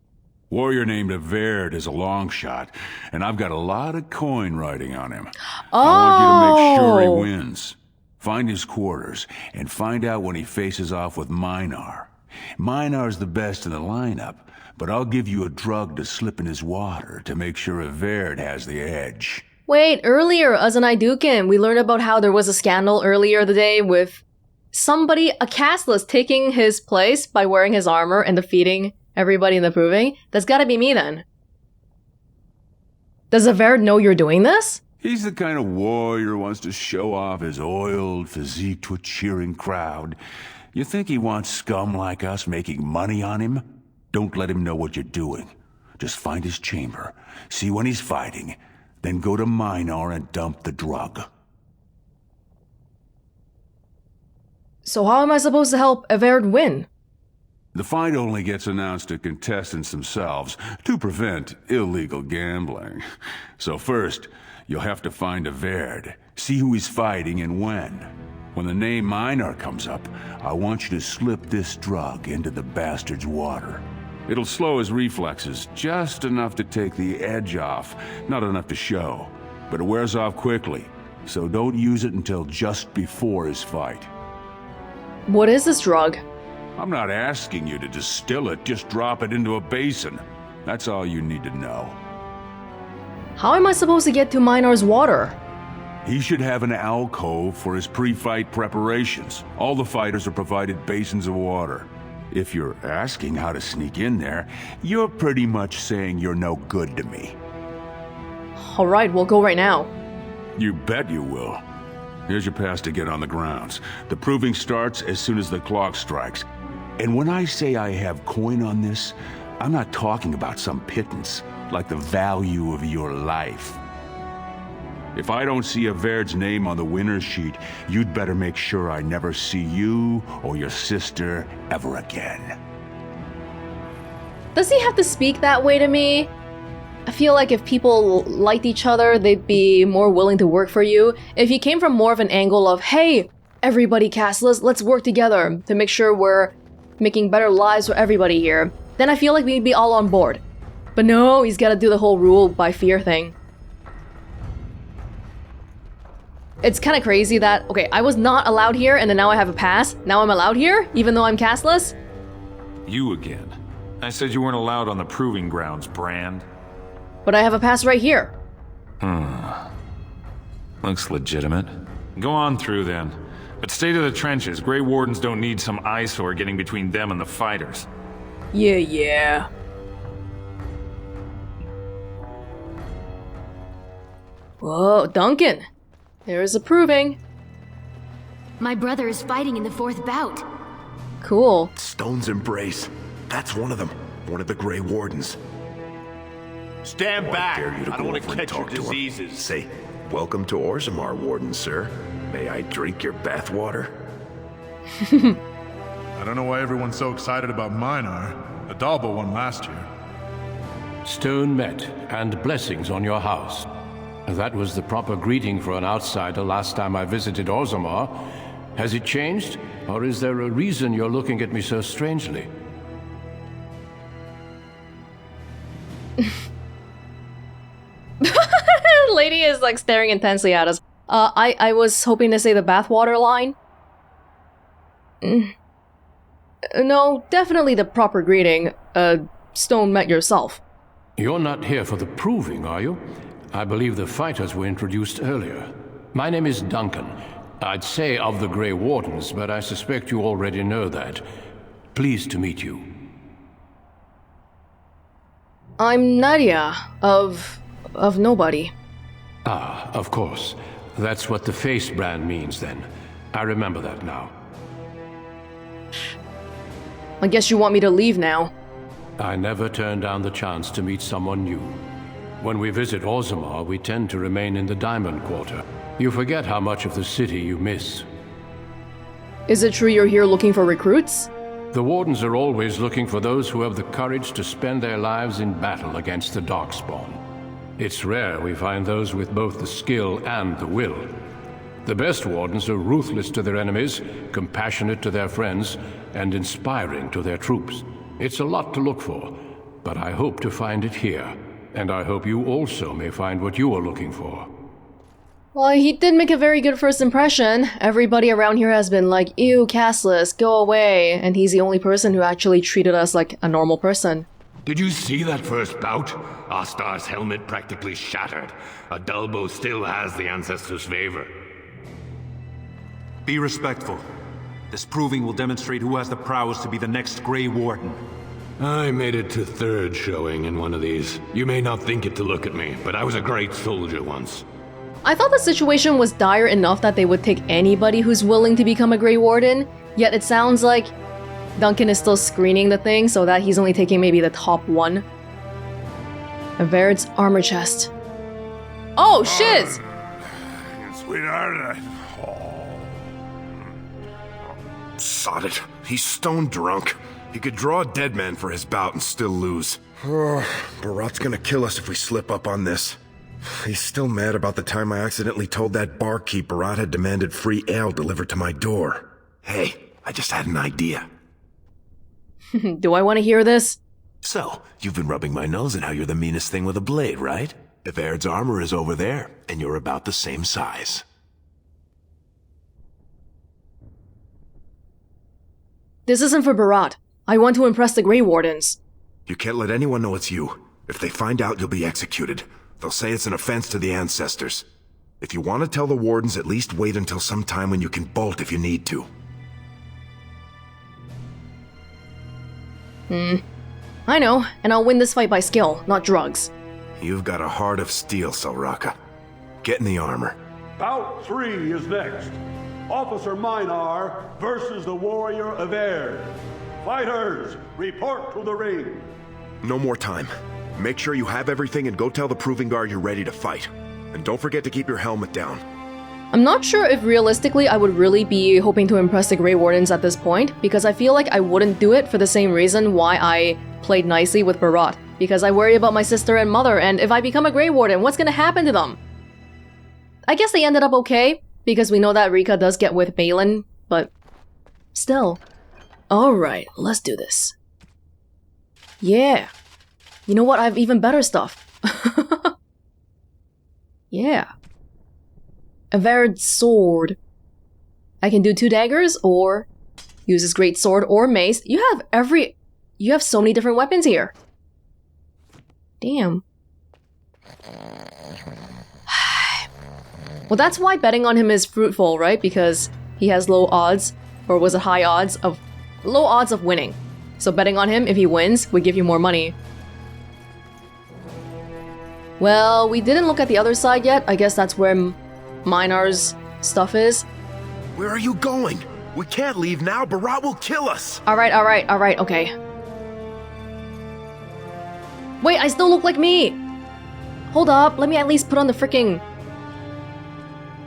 Warrior named Averd is a long shot, and I've got a lot of coin riding on him. Oh! I want you to make sure he wins. Find his quarters, and find out when he faces off with Minar. Minar's the best in the lineup, but I'll give you a drug to slip in his water to make sure Averd has the edge. Wait, earlier, Azanai Dukin, we learned about how there was a scandal earlier the day with somebody, a castless, taking his place by wearing his armor and defeating everybody in the proving. That's gotta be me then. Does Averd know you're doing this? He's the kind of warrior who wants to show off his oiled physique to a cheering crowd. You think he wants scum like us making money on him? Don't let him know what you're doing. Just find his chamber, see when he's fighting, then go to Minar and dump the drug. So how am I supposed to help Averd win? The fight only gets announced to contestants themselves to prevent illegal gambling. So first, you'll have to find Averd, see who he's fighting and when. When the name Minar comes up, I want you to slip this drug into the bastard's water. It'll slow his reflexes just enough to take the edge off, not enough to show. But it wears off quickly, so don't use it until just before his fight. What is this drug? I'm not asking you to distill it, just drop it into a basin. That's all you need to know. How am I supposed to get to Minar's water? He should have an alcove for his pre-fight preparations. All the fighters are provided basins of water. If you're asking how to sneak in there, you're pretty much saying you're no good to me. Alright, we'll go right now. You bet you will. Here's your pass to get on the grounds. The proving starts as soon as the clock strikes. And when I say I have coin on this, I'm not talking about some pittance, like the value of your life. If I don't see Averd's name on the winner's sheet, you'd better make sure I never see you or your sister ever again. Does he have to speak that way to me? I feel like if people liked each other, they'd be more willing to work for you. If he came from more of an angle of, hey, everybody castless, let's work together to make sure we're making better lives for everybody here, then I feel like we'd be all on board. But no, he's gotta do the whole rule by fear thing. It's kind of crazy that, okay, I was not allowed here and then now I have a pass. Now I'm allowed here, even though I'm castless? You again. I said you weren't allowed on the proving grounds, Brand. But I have a pass right here. Looks legitimate. Go on through then. But stay to the trenches. Grey Wardens don't need some eyesore getting between them and the fighters. Yeah. Whoa, Duncan. There's a proving. My brother is fighting in the 4th bout. Cool. Stone's Embrace. That's one of them. One of the Grey Wardens. Stand back! I dare you to go don't want over to and catch your talk to him. diseases. Say, welcome to Orzammar, Warden, sir. May I drink your bathwater? I don't know why everyone's so excited about Minar. Adalba won last year. Stone met, and blessings on your house. That was the proper greeting for an outsider last time I visited Orzammar. Has it changed? Or is there a reason you're looking at me so strangely? Lady is like staring intensely at us. I was hoping to say the bathwater line. No, definitely the proper greeting. Stone met yourself. You're not here for the proving, are you? I believe the fighters were introduced earlier. My name is Duncan. I'd say of the Grey Wardens, but I suspect you already know that. Pleased to meet you. I'm Nadia, of nobody. Ah, of course. That's what the face brand means then. I remember that now. I guess you want me to leave now. I never turn down the chance to meet someone new. When we visit Orzammar, we tend to remain in the Diamond Quarter. You forget how much of the city you miss. Is it true you're here looking for recruits? The Wardens are always looking for those who have the courage to spend their lives in battle against the Darkspawn. It's rare we find those with both the skill and the will. The best Wardens are ruthless to their enemies, compassionate to their friends, and inspiring to their troops. It's a lot to look for, but I hope to find it here. And I hope you also may find what you are looking for. Well, he did make a very good first impression. Everybody around here has been like, ew, castless, go away. And he's the only person who actually treated us like a normal person. Did you see that first bout? Ostar's helmet practically shattered. A Dulbo still has the Ancestors' favor. Be respectful. This proving will demonstrate who has the prowess to be the next Grey Warden. I made it to third showing in one of these. You may not think it to look at me, but I was a great soldier once. I thought the situation was dire enough that they would take anybody who's willing to become a Grey Warden, yet it sounds like Duncan is still screening the thing so that he's only taking maybe the top one. Everard's armor chest. Oh, shiz! Sweetheart, Sod it. He's stone drunk. He could draw a dead man for his bout and still lose. Beraht's gonna kill us if we slip up on this. He's still mad about the time I accidentally told that barkeep Beraht had demanded free ale delivered to my door. Hey, I just had an idea. Do I want to hear this? So, you've been rubbing my nose in how you're the meanest thing with a blade, right? Everard's armor is over there, and you're about the same size. This isn't for Beraht. I want to impress the Grey Wardens. You can't let anyone know it's you. If they find out, you'll be executed. They'll say it's an offense to the Ancestors. If you want to tell the Wardens, at least wait until some time when you can bolt if you need to. I know, and I'll win this fight by skill, not drugs. You've got a heart of steel, Selraka. Get in the armor. Bout 3 is next. Officer Minar versus the warrior Everard. Fighters, report to the ring. No more time. Make sure you have everything and go tell the Proving Guard you're ready to fight. And don't forget to keep your helmet down. I'm not sure if realistically I would really be hoping to impress the Grey Wardens at this point, because I feel like I wouldn't do it for the same reason why I played nicely with Beraht. Because I worry about my sister and mother, and if I become a Grey Warden, what's gonna happen to them? I guess they ended up okay, because we know that Rika does get with Balin, but still. Alright, let's do this. Yeah. You know what? I have even better stuff. Yeah. Everard's sword. I can do 2 daggers, or use his great sword or mace. You have so many different weapons here. Damn. Well, that's why betting on him is fruitful, right? Because he has low odds, or was it high odds of... low odds of winning. So betting on him, if he wins, would give you more money. Well, we didn't look at the other side yet. I guess that's where Minar's stuff is. Where are you going? We can't leave now. Beraht will kill us. Alright, okay. Wait, I still look like me! Hold up, let me at least put on the freaking...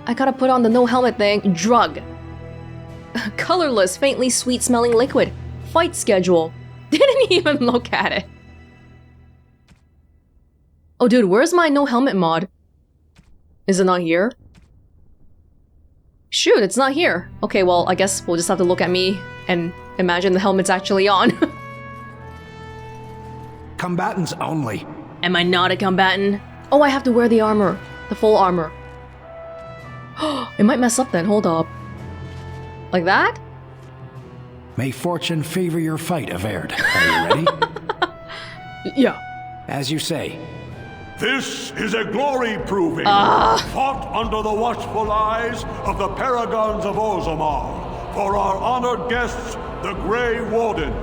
I gotta put on the no helmet thing. Drug. Colorless, faintly sweet-smelling liquid. Fight schedule. Didn't even look at it. Oh dude, where's my no helmet mod? Is it not here? Shoot, it's not here. Okay, well, I guess we'll just have to look at me and imagine the helmet's actually on. Combatants only. Am I not a combatant? Oh, I have to wear the armor. The full armor. It might mess up then, hold up. Like that? May fortune favor your fight, Everard. Are you ready? Yeah. As you say. This is a glory proving, fought under the watchful eyes of the paragons of Orzammar, for our honored guests, the Grey Wardens.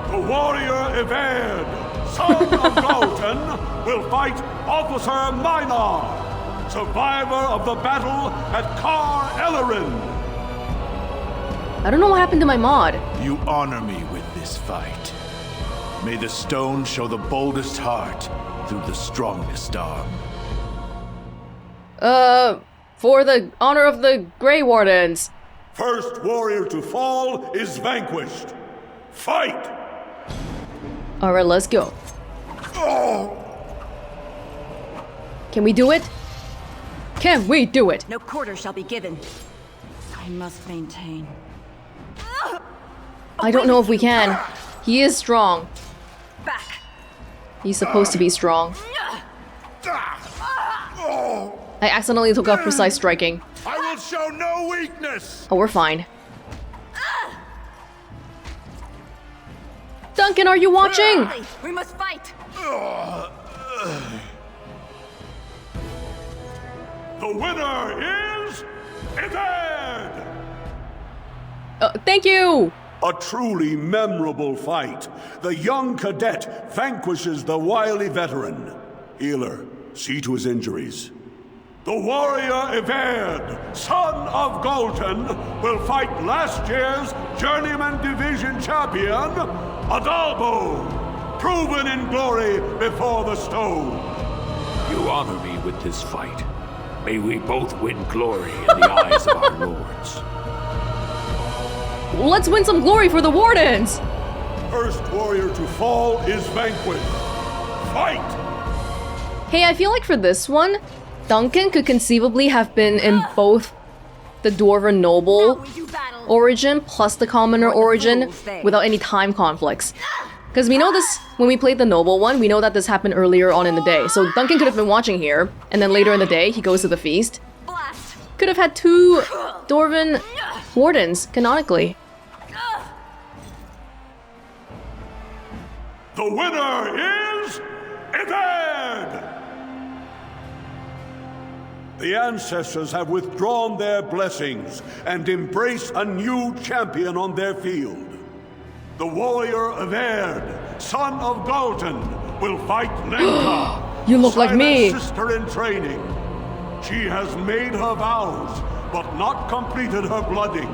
The warrior Everard, son of Galton, will fight Officer Minar, survivor of the battle at Kar Ellerin. I don't know what happened to my mod. You honor me with this fight. May the stone show the boldest heart through the strongest arm. For the honor of the Grey Wardens. First warrior to fall is vanquished. Fight! Alright, let's go. Can we do it? Can we do it? No quarter shall be given. I must maintain. I don't know if we can. He is strong. He's supposed to be strong. I accidentally took off precise striking. I will show no weakness! Oh, we're fine. Duncan, are you watching? We must fight! The winner is... Eved! Thank you! A truly memorable fight. The young cadet vanquishes the wily veteran. Healer, see to his injuries. The warrior Eved, son of Galton, will fight last year's Journeyman Division champion, Adalbo, proven in glory before the stone. You honor me with this fight. May we both win glory in the eyes of our lords. Let's win some glory for the Wardens! First warrior to fall is vanquished. Fight! Hey, I feel like for this one, Duncan could conceivably have been in both the Dwarven Noble origin plus the Commoner origin without any time conflicts. Because we know this, when we played the Noble one, we know that this happened earlier on in the day. So Duncan could have been watching here, and then later in the day, he goes to the feast. Could have had 2 Dwarven Wardens, canonically. The winner is... Eved! The ancestors have withdrawn their blessings and embrace a new champion on their field. The warrior Eved, son of Galton, will fight Lenka. You look like me. Sister in training. She has made her vows, but not completed her blooding.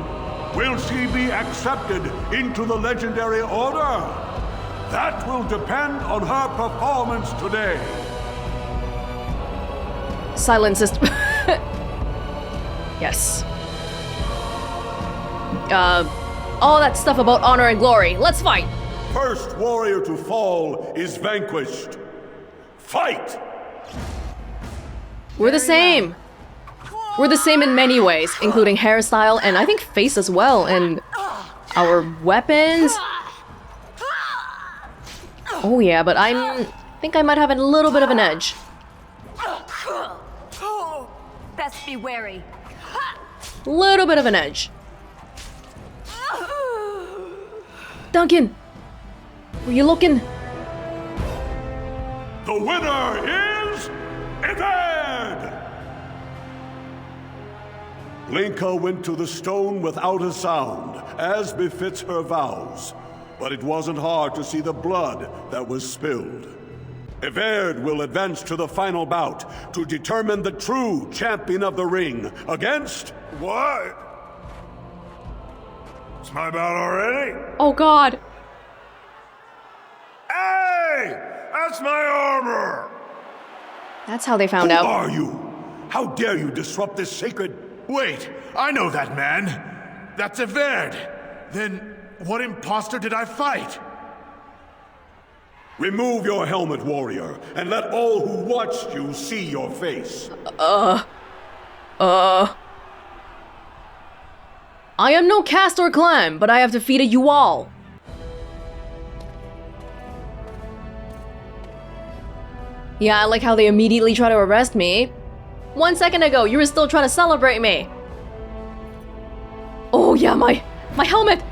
Will she be accepted into the legendary order? That will depend on her performance today. Silence is... Yes. All that stuff about honor and glory. Let's fight! First warrior to fall is vanquished. Fight! We're the same. We're the same in many ways, including hairstyle and I think face as well, and our weapons. Oh yeah, but I think I might have a little bit of an edge. Best be wary. Little bit of an edge. Duncan! Were you looking? The winner is... Eved! Lenka went to the stone without a sound, as befits her vows. But it wasn't hard to see the blood that was spilled. Eved will advance to the final bout to determine the true champion of the ring against... What? It's my bout already? Oh god. Hey! That's my armor! That's how they found out. Who are you? How dare you disrupt this sacred... Wait, I know that man. That's Eved. Then what imposter did I fight? Remove your helmet, warrior, and let all who watched you see your face. I am no caste or clan, but I have defeated you all. Yeah, I like how they immediately try to arrest me. 1 second ago, you were still trying to celebrate me. Oh yeah, my helmet!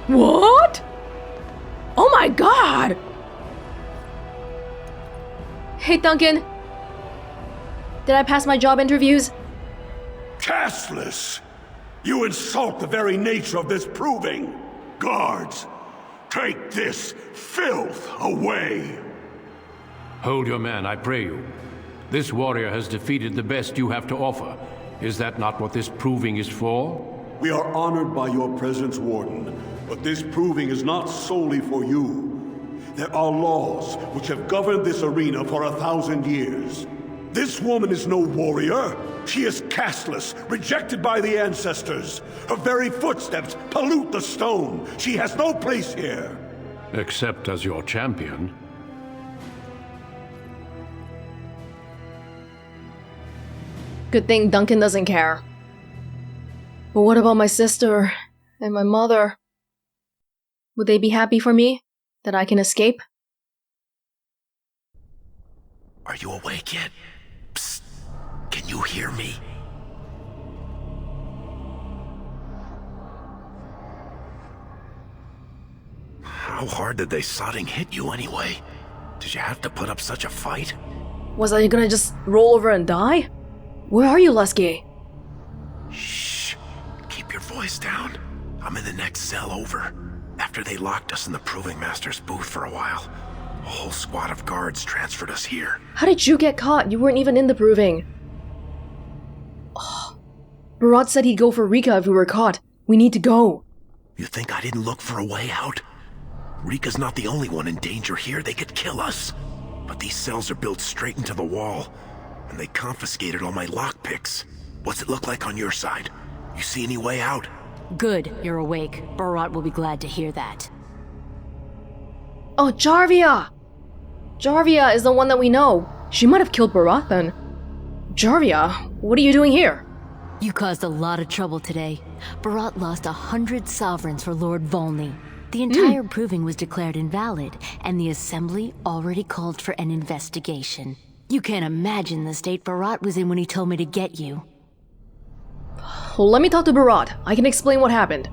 What? Oh my god! Hey Duncan, did I pass my job interviews? Castless! You insult the very nature of this proving! Guards, take this filth away! Hold your man, I pray you. This warrior has defeated the best you have to offer. Is that not what this proving is for? We are honored by your presence, Warden, but this proving is not solely for you. There are laws which have governed this arena for 1,000 years. This woman is no warrior. She is casteless, rejected by the ancestors. Her very footsteps pollute the stone. She has no place here. Except as your champion. Good thing Duncan doesn't care. But what about my sister and my mother? Would they be happy for me that I can escape? Are you awake yet? Psst. Can you hear me? How hard did they sodding hit you anyway? Did you have to put up such a fight? Was I gonna just roll over and die? Where are you, Lusky? Shh. Keep your voice down. I'm in the next cell over. After they locked us in the Proving Master's booth for a while, a whole squad of guards transferred us here. How did you get caught? You weren't even in the Proving. Oh. Beraht said he'd go for Rika if we were caught. We need to go. You think I didn't look for a way out? Rika's not the only one in danger here. They could kill us. But these cells are built straight into the wall, and they confiscated all my lockpicks. What's it look like on your side? You see any way out? Good, you're awake. Beraht will be glad to hear that. Oh, Jarvia! Jarvia is the one that we know. She might have killed Beraht then. Jarvia, what are you doing here? You caused a lot of trouble today. Beraht lost 100 sovereigns for Lord Volney. The entire proving was declared invalid, and the Assembly already called for an investigation. You can't imagine the state Beraht was in when he told me to get you. Well, let me talk to Beraht. I can explain what happened.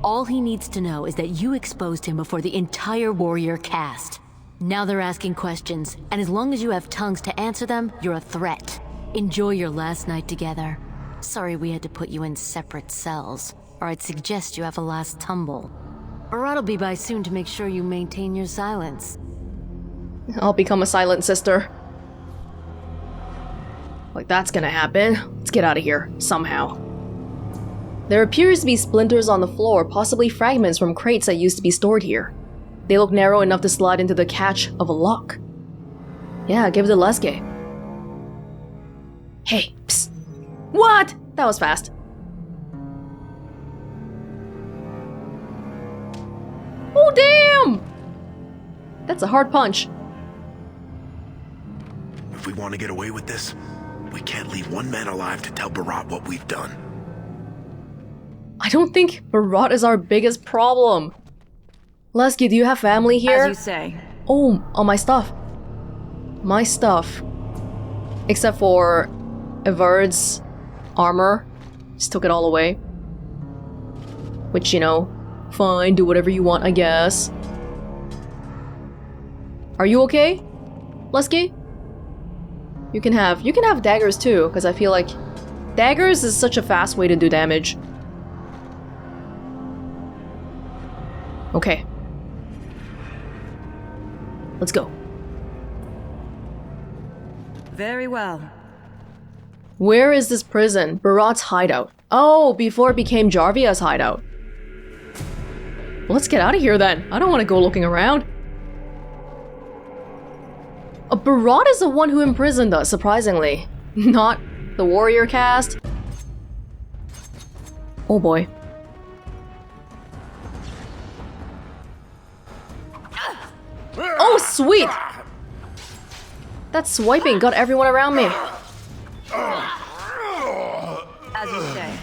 All he needs to know is that you exposed him before the entire warrior caste. Now they're asking questions, and as long as you have tongues to answer them, you're a threat. Enjoy your last night together. Sorry we had to put you in separate cells, or I'd suggest you have a last tumble. Beraht will be by soon to make sure you maintain your silence. I'll become a silent sister. Like that's gonna happen. Let's get out of here, somehow. There appears to be splinters on the floor, possibly fragments from crates that used to be stored here. They look narrow enough to slide into the catch of a lock. Yeah, give it a Leske. Hey, psst. What? That was fast. Oh, damn! That's a hard punch. If we want to get away with this, we can't leave one man alive to tell Beraht what we've done. I don't think Beraht is our biggest problem. Leske, do you have family here? As you say. Oh, my stuff. My stuff. Except for Everd's armor. Just took it all away. Which, you know, fine, do whatever you want, I guess. Are you okay, Leske? You can have daggers too, because I feel like daggers is such a fast way to do damage. Okay. Let's go. Very well. Where is this prison? Beraht's hideout. Oh, before it became Jarvia's hideout. Well, let's get out of here then. I don't want to go looking around. Beraht is the one who imprisoned us, surprisingly. Not the warrior caste. Oh boy. Oh, sweet! That swiping got everyone around me. As you say.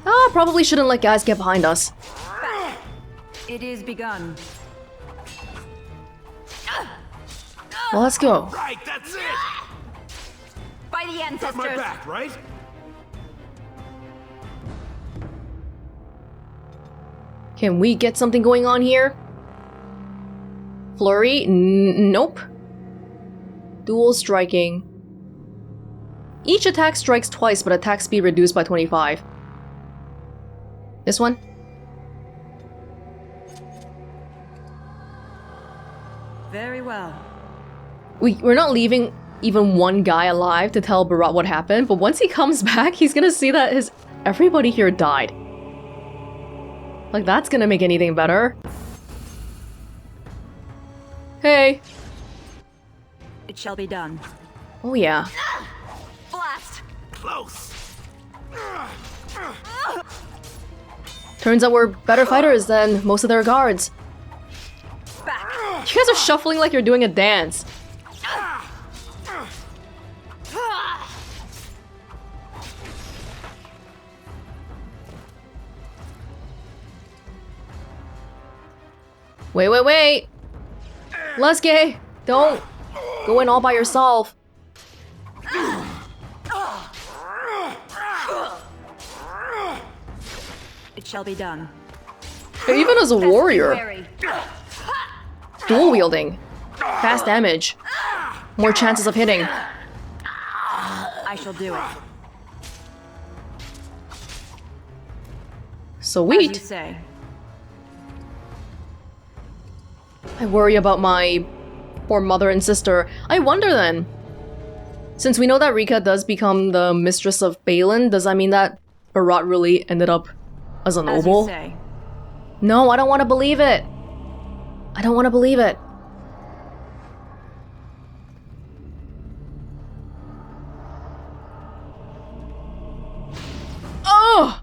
Ah, probably shouldn't let guys get behind us. It is begun. Well, let's go. Right, that's it. By the ancestors. My back, right? Can we get something going on here? Flurry? Nope. Dual striking. Each attack strikes twice, but attack speed reduced by 25. This one? Very well. We're not leaving even one guy alive to tell Beraht what happened, but once he comes back, he's gonna see that everybody here died. Like, that's gonna make anything better. Hey. It shall be done. Oh yeah. Blast! Close. Turns out we're better fighters than most of their guards. Back. You guys are shuffling like you're doing a dance. Wait. Leske, don't go in all by yourself. It shall be done. Even as a warrior. Dual wielding. Fast damage. More chances of hitting. I shall do it. Sweet. As you say. I worry about my poor mother and sister. I wonder then. Since we know that Rika does become the mistress of Balin, does that mean that Beraht really ended up as a noble? As you say. No, I don't want to believe it. I don't want to believe it. Oh!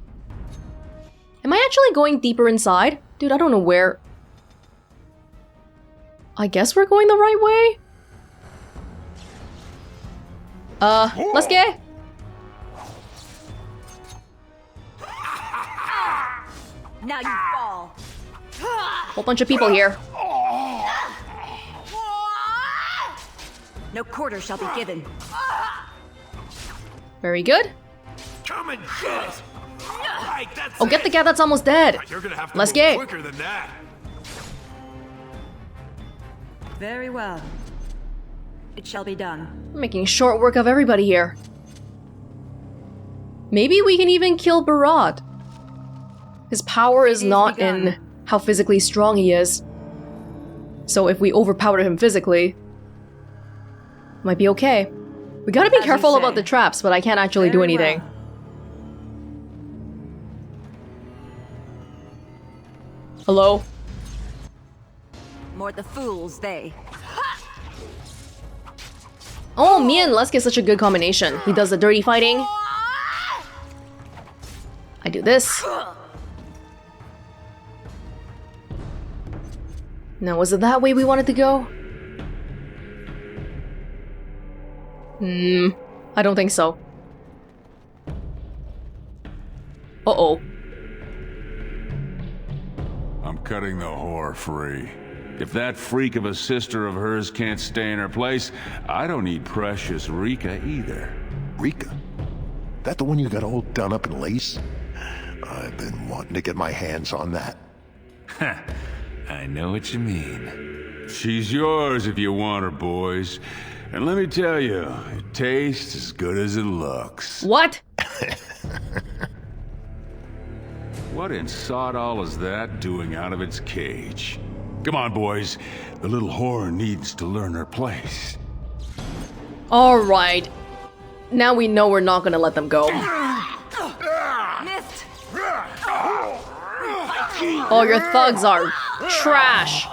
Am I actually going deeper inside? Dude, I don't know where. I guess we're going the right way? Let's get. Now you fall. Whole bunch of people here. No quarter shall be given. Very good. Come and get it. Right, that's Oh, get the guy that's almost dead. You're gonna have to Let's move get. quicker than that. Very well. It shall be done. Making short work of everybody here. Maybe we can even kill Beraht. His power is not in how physically strong he is. So if we overpower him physically, might be okay. We gotta be careful about the traps, but I can't actually do anything. Hello? More the fools, they. Oh, me and Lesk is such a good combination. He does the dirty fighting. I do this. Now, was it that way we wanted to go? I don't think so. Uh-oh. I'm cutting the whore free. If that freak of a sister of hers can't stay in her place, I don't need precious Rika either. Rika? That the one you got all done up in lace? I've been wanting to get my hands on that. I know what you mean. She's yours if you want her, boys. And let me tell you, it tastes as good as it looks. What? What in sod all is that doing out of its cage? Come on, boys. The little whore needs to learn her place. Alright. Now we know we're not gonna let them go. Missed. Oh, your thugs are trash.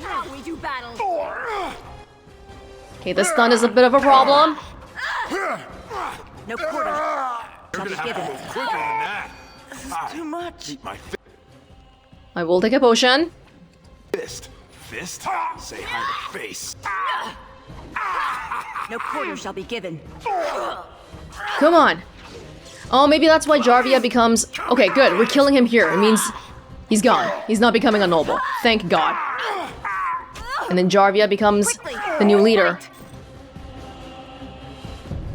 Now we do battle. Okay, this stun is a bit of a problem. No quarter shall be given. Quicker than that. This is too much. Eat my I will take a potion. fist. Fist? Say hi to face. No quarter shall be given. Come on. Oh, maybe that's why Jarvia becomes... Okay, good. We're killing him here. It means he's gone. He's not becoming a noble. Thank God. And then Jarvia becomes the new leader.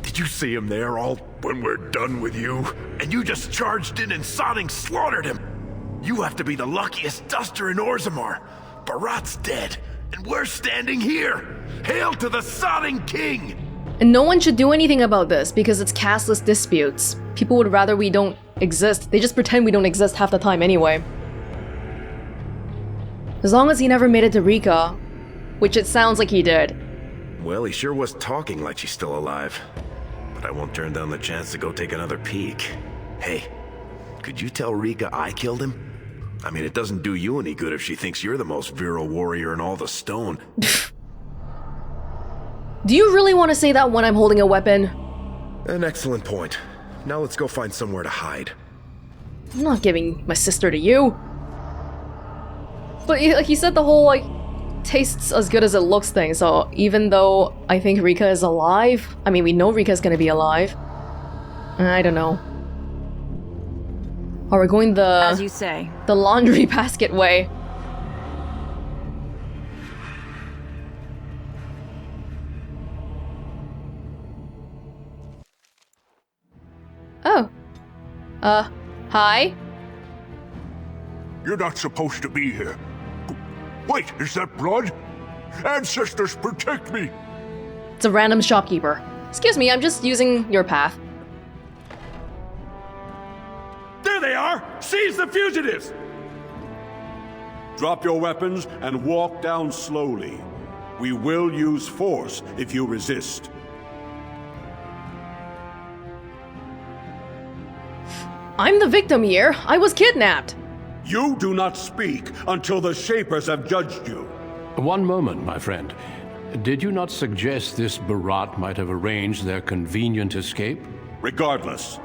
Did you see him there all when we're done with you? And you just charged in and sodding slaughtered him. You have to be the luckiest duster in Orzammar. Beraht's dead, and we're standing here. Hail to the sodding king! And no one should do anything about this because it's castless disputes. People would rather we don't exist. They just pretend we don't exist half the time anyway. As long as he never made it to Rika, which it sounds like he did. Well, he sure was talking like she's still alive. But I won't turn down the chance to go take another peek. Hey, could you tell Rika I killed him? I mean, it doesn't do you any good if she thinks you're the most virile warrior in all the stone. Do you really want to say that when I'm holding a weapon? An excellent point. Now let's go find somewhere to hide. I'm not giving my sister to you. But like he said, the whole like tastes as good as it looks thing. So even though I think Rika is alive, I mean we know Rika's gonna be alive. I don't know. Are we going As you say. the laundry basket way? Oh. Hi? You're not supposed to be here. Wait, is that blood? Ancestors, protect me! It's a random shopkeeper. Excuse me, I'm just using your path. There they are! Seize the fugitives! Drop your weapons and walk down slowly. We will use force if you resist. I'm the victim here. I was kidnapped. You do not speak until the Shapers have judged you. One moment, my friend. Did you not suggest this Beraht might have arranged their convenient escape? Regardless,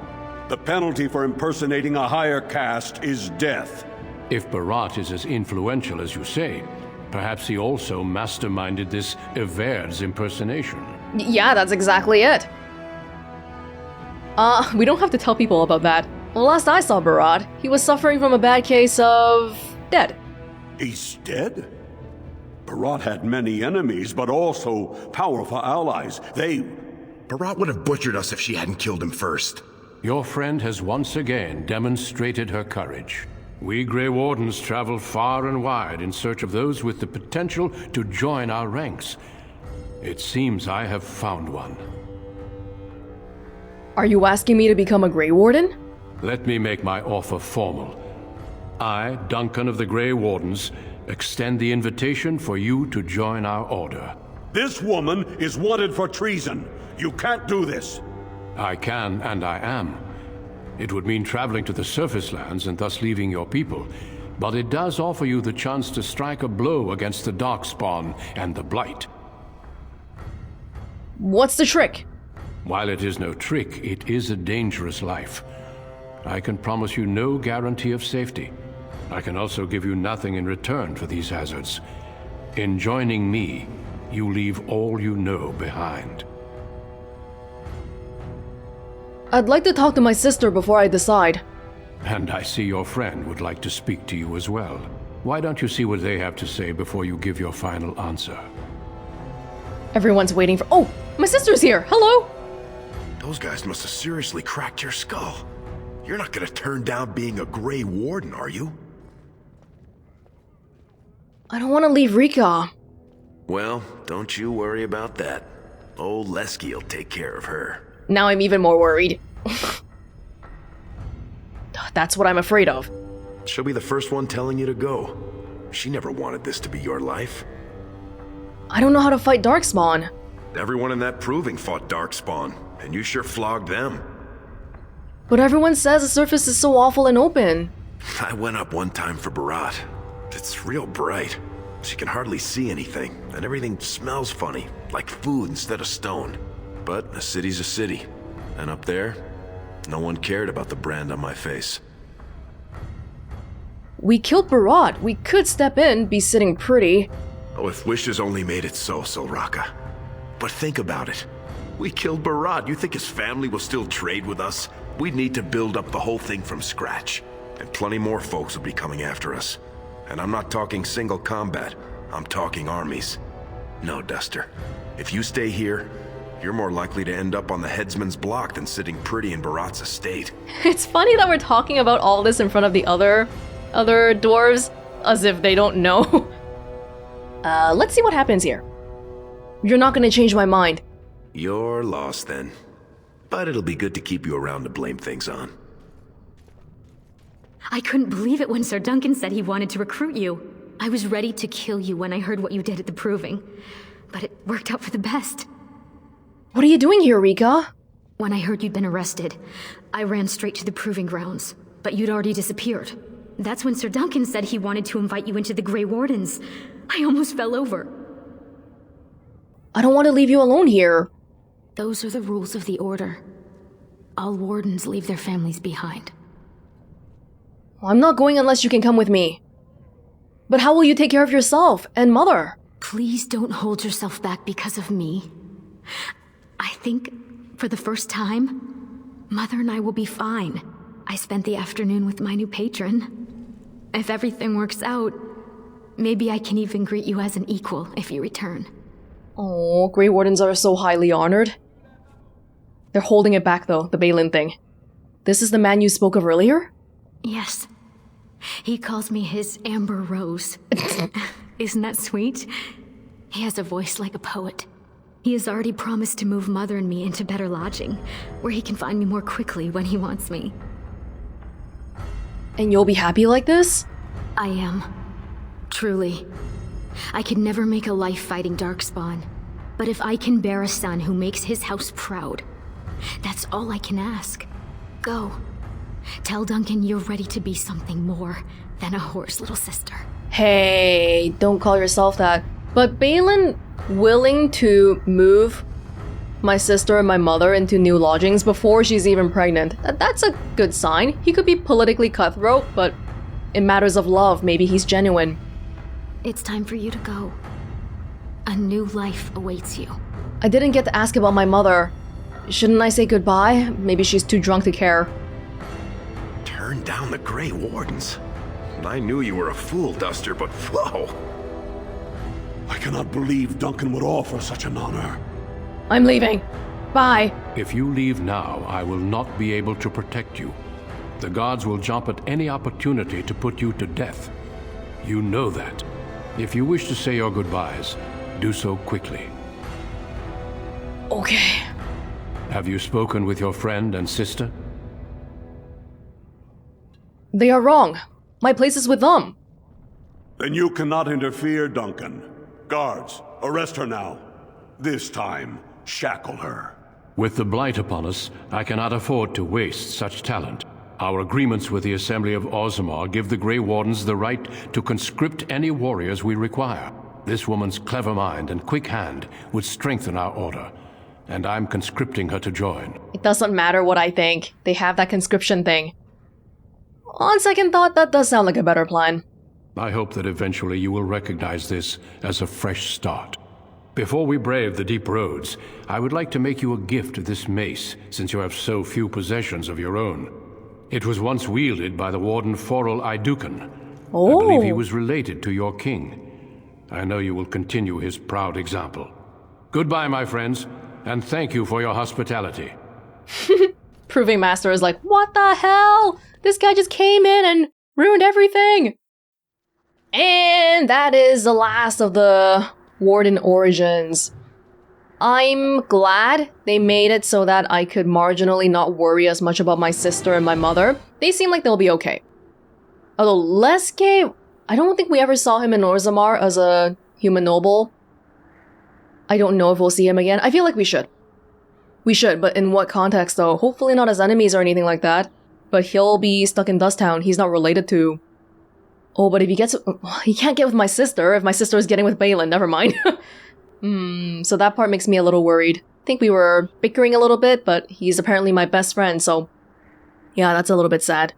the penalty for impersonating a higher caste is death. If Beraht is as influential as you say, perhaps he also masterminded this Everd's impersonation. Yeah, that's exactly it. We don't have to tell people about that. Well, last I saw Beraht, he was suffering from a bad case of... dead. He's dead? Beraht had many enemies, but also powerful allies. Beraht would have butchered us if she hadn't killed him first. Your friend has once again demonstrated her courage. We Grey Wardens travel far and wide in search of those with the potential to join our ranks. It seems I have found one. Are you asking me to become a Grey Warden? Let me make my offer formal. I, Duncan of the Grey Wardens, extend the invitation for you to join our order. This woman is wanted for treason. You can't do this. I can, and I am. It would mean traveling to the surface lands and thus leaving your people, but it does offer you the chance to strike a blow against the Darkspawn and the Blight. What's the trick? While it is no trick, it is a dangerous life. I can promise you no guarantee of safety. I can also give you nothing in return for these hazards. In joining me, you leave all you know behind. I'd like to talk to my sister before I decide. And I see your friend would like to speak to you as well. Why don't you see what they have to say before you give your final answer? Everyone's waiting for— oh! My sister's here! Hello! Those guys must have seriously cracked your skull. You're not gonna turn down being a Grey Warden, are you? I don't want to leave Rika. Well, don't you worry about that. Old Lesky will take care of her. Now I'm even more worried. That's what I'm afraid of. She'll be the first one telling you to go. She never wanted this to be your life. I don't know how to fight Darkspawn. Everyone in that proving fought Darkspawn, and you sure flogged them. But everyone says the surface is so awful and open. I went up one time for Beraht. It's real bright. She can hardly see anything, and everything smells funny, like food instead of stone. But a city's a city, and up there, no one cared about the brand on my face. We killed Beraht. We could step in, be sitting pretty. Oh, if wishes only made it so, Solraka. But think about it. We killed Beraht. You think his family will still trade with us? We'd need to build up the whole thing from scratch. And plenty more folks will be coming after us. And I'm not talking single combat. I'm talking armies. No, Duster. If you stay here, you're more likely to end up on the headsman's block than sitting pretty in Beraht's estate. It's funny that we're talking about all this in front of the other dwarves, as if they don't know. Let's see what happens here. You're not gonna change my mind. You're lost then. But it'll be good to keep you around to blame things on. I couldn't believe it when Sir Duncan said he wanted to recruit you. I was ready to kill you when I heard what you did at the Proving. But it worked out for the best. What are you doing here, Rika? When I heard you'd been arrested, I ran straight to the Proving Grounds. But you'd already disappeared. That's when Sir Duncan said he wanted to invite you into the Grey Wardens. I almost fell over. I don't want to leave you alone here. Those are the rules of the Order. All Wardens leave their families behind. I'm not going unless you can come with me. But how will you take care of yourself and Mother? Please don't hold yourself back because of me. I think, for the first time, Mother and I will be fine. I spent the afternoon with my new patron. If everything works out, maybe I can even greet you as an equal if you return. Oh, Grey Wardens are so highly honored. They're holding it back though, the Balin thing. This is the man you spoke of earlier? Yes. He calls me his Amber Rose. Isn't that sweet? He has a voice like a poet. He has already promised to move Mother and me into better lodging, where he can find me more quickly when he wants me. And you'll be happy like this? I am. Truly. I could never make a life fighting Darkspawn, but if I can bear a son who makes his house proud, that's all I can ask. Go. Tell Duncan you're ready to be something more than a whore's little sister. Hey, don't call yourself that. But Balin willing to move my sister and my mother into new lodgings before she's even pregnant, that's a good sign. He could be politically cutthroat, but in matters of love, maybe he's genuine. It's time for you to go. A new life awaits you. I didn't get to ask about my mother. Shouldn't I say goodbye? Maybe she's too drunk to care. Turn down the Grey Wardens? I knew you were a fool, Duster, but whoa. I cannot believe Duncan would offer such an honor. I'm leaving. Bye. If you leave now, I will not be able to protect you. The guards will jump at any opportunity to put you to death. You know that. If you wish to say your goodbyes, do so quickly. Okay. Have you spoken with your friend and sister? They are wrong. My place is with them. Then you cannot interfere, Duncan. Guards, arrest her now. This time, shackle her. With the Blight upon us, I cannot afford to waste such talent. Our agreements with the Assembly of Orzammar give the Grey Wardens the right to conscript any warriors we require. This woman's clever mind and quick hand would strengthen our order, and I'm conscripting her to join. It doesn't matter what I think. They have that conscription thing. On second thought, that does sound like a better plan. I hope that eventually you will recognize this as a fresh start. Before we brave the deep roads, I would like to make you a gift of this mace, since you have so few possessions of your own. It was once wielded by the Warden Forel Idukan. Oh. I believe he was related to your king. I know you will continue his proud example. Goodbye, my friends, and thank you for your hospitality. Proving Master is like, what the hell? This guy just came in and ruined everything! And that is the last of the Warden origins. I'm glad they made it so that I could marginally not worry as much about my sister and my mother. They seem like they'll be okay. Although Leske, I don't think we ever saw him in Orzammar as a human noble. I don't know if we'll see him again. I feel like we should. We should, but in what context though? Hopefully not as enemies or anything like that. But he'll be stuck in Dusttown. He's not related to... Oh, but if he gets... He can't get with my sister if my sister is getting with Balin. Never mind. So that part makes me a little worried. I think we were bickering a little bit, but he's apparently my best friend, so... Yeah, that's a little bit sad.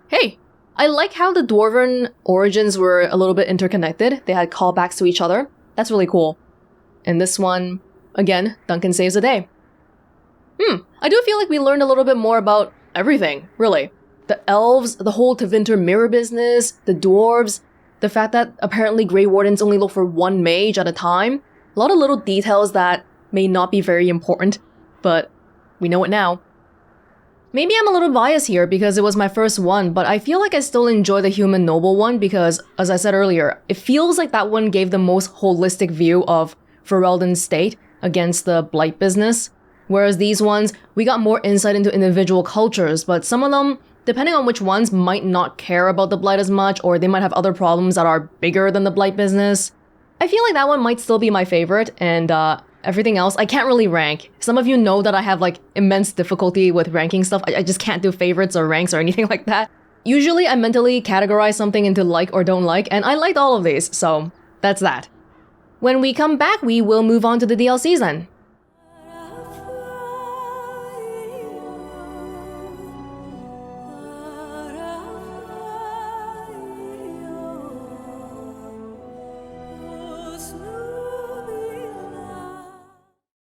Hey! I like how the Dwarven origins were a little bit interconnected. They had callbacks to each other. That's really cool. And this one, again, Duncan saves the day. I do feel like we learned a little bit more about everything, really. The elves, the whole Tevinter mirror business, the dwarves, the fact that apparently Grey Wardens only look for one mage at a time. A lot of little details that may not be very important, but we know it now. Maybe I'm a little biased here because it was my first one, but I feel like I still enjoy the human noble one because, as I said earlier, it feels like that one gave the most holistic view of Ferelden's state against the blight business. Whereas these ones, we got more insight into individual cultures, but some of them, depending on which ones, might not care about the blight as much, or they might have other problems that are bigger than the blight business. I feel like that one might still be my favorite, and everything else, I can't really rank. Some of you know that I have like immense difficulty with ranking stuff. I just can't do favorites or ranks or anything like that. Usually I mentally categorize something into like or don't like, and I liked all of these, so that's that. When we come back, we will move on to the DLCs then.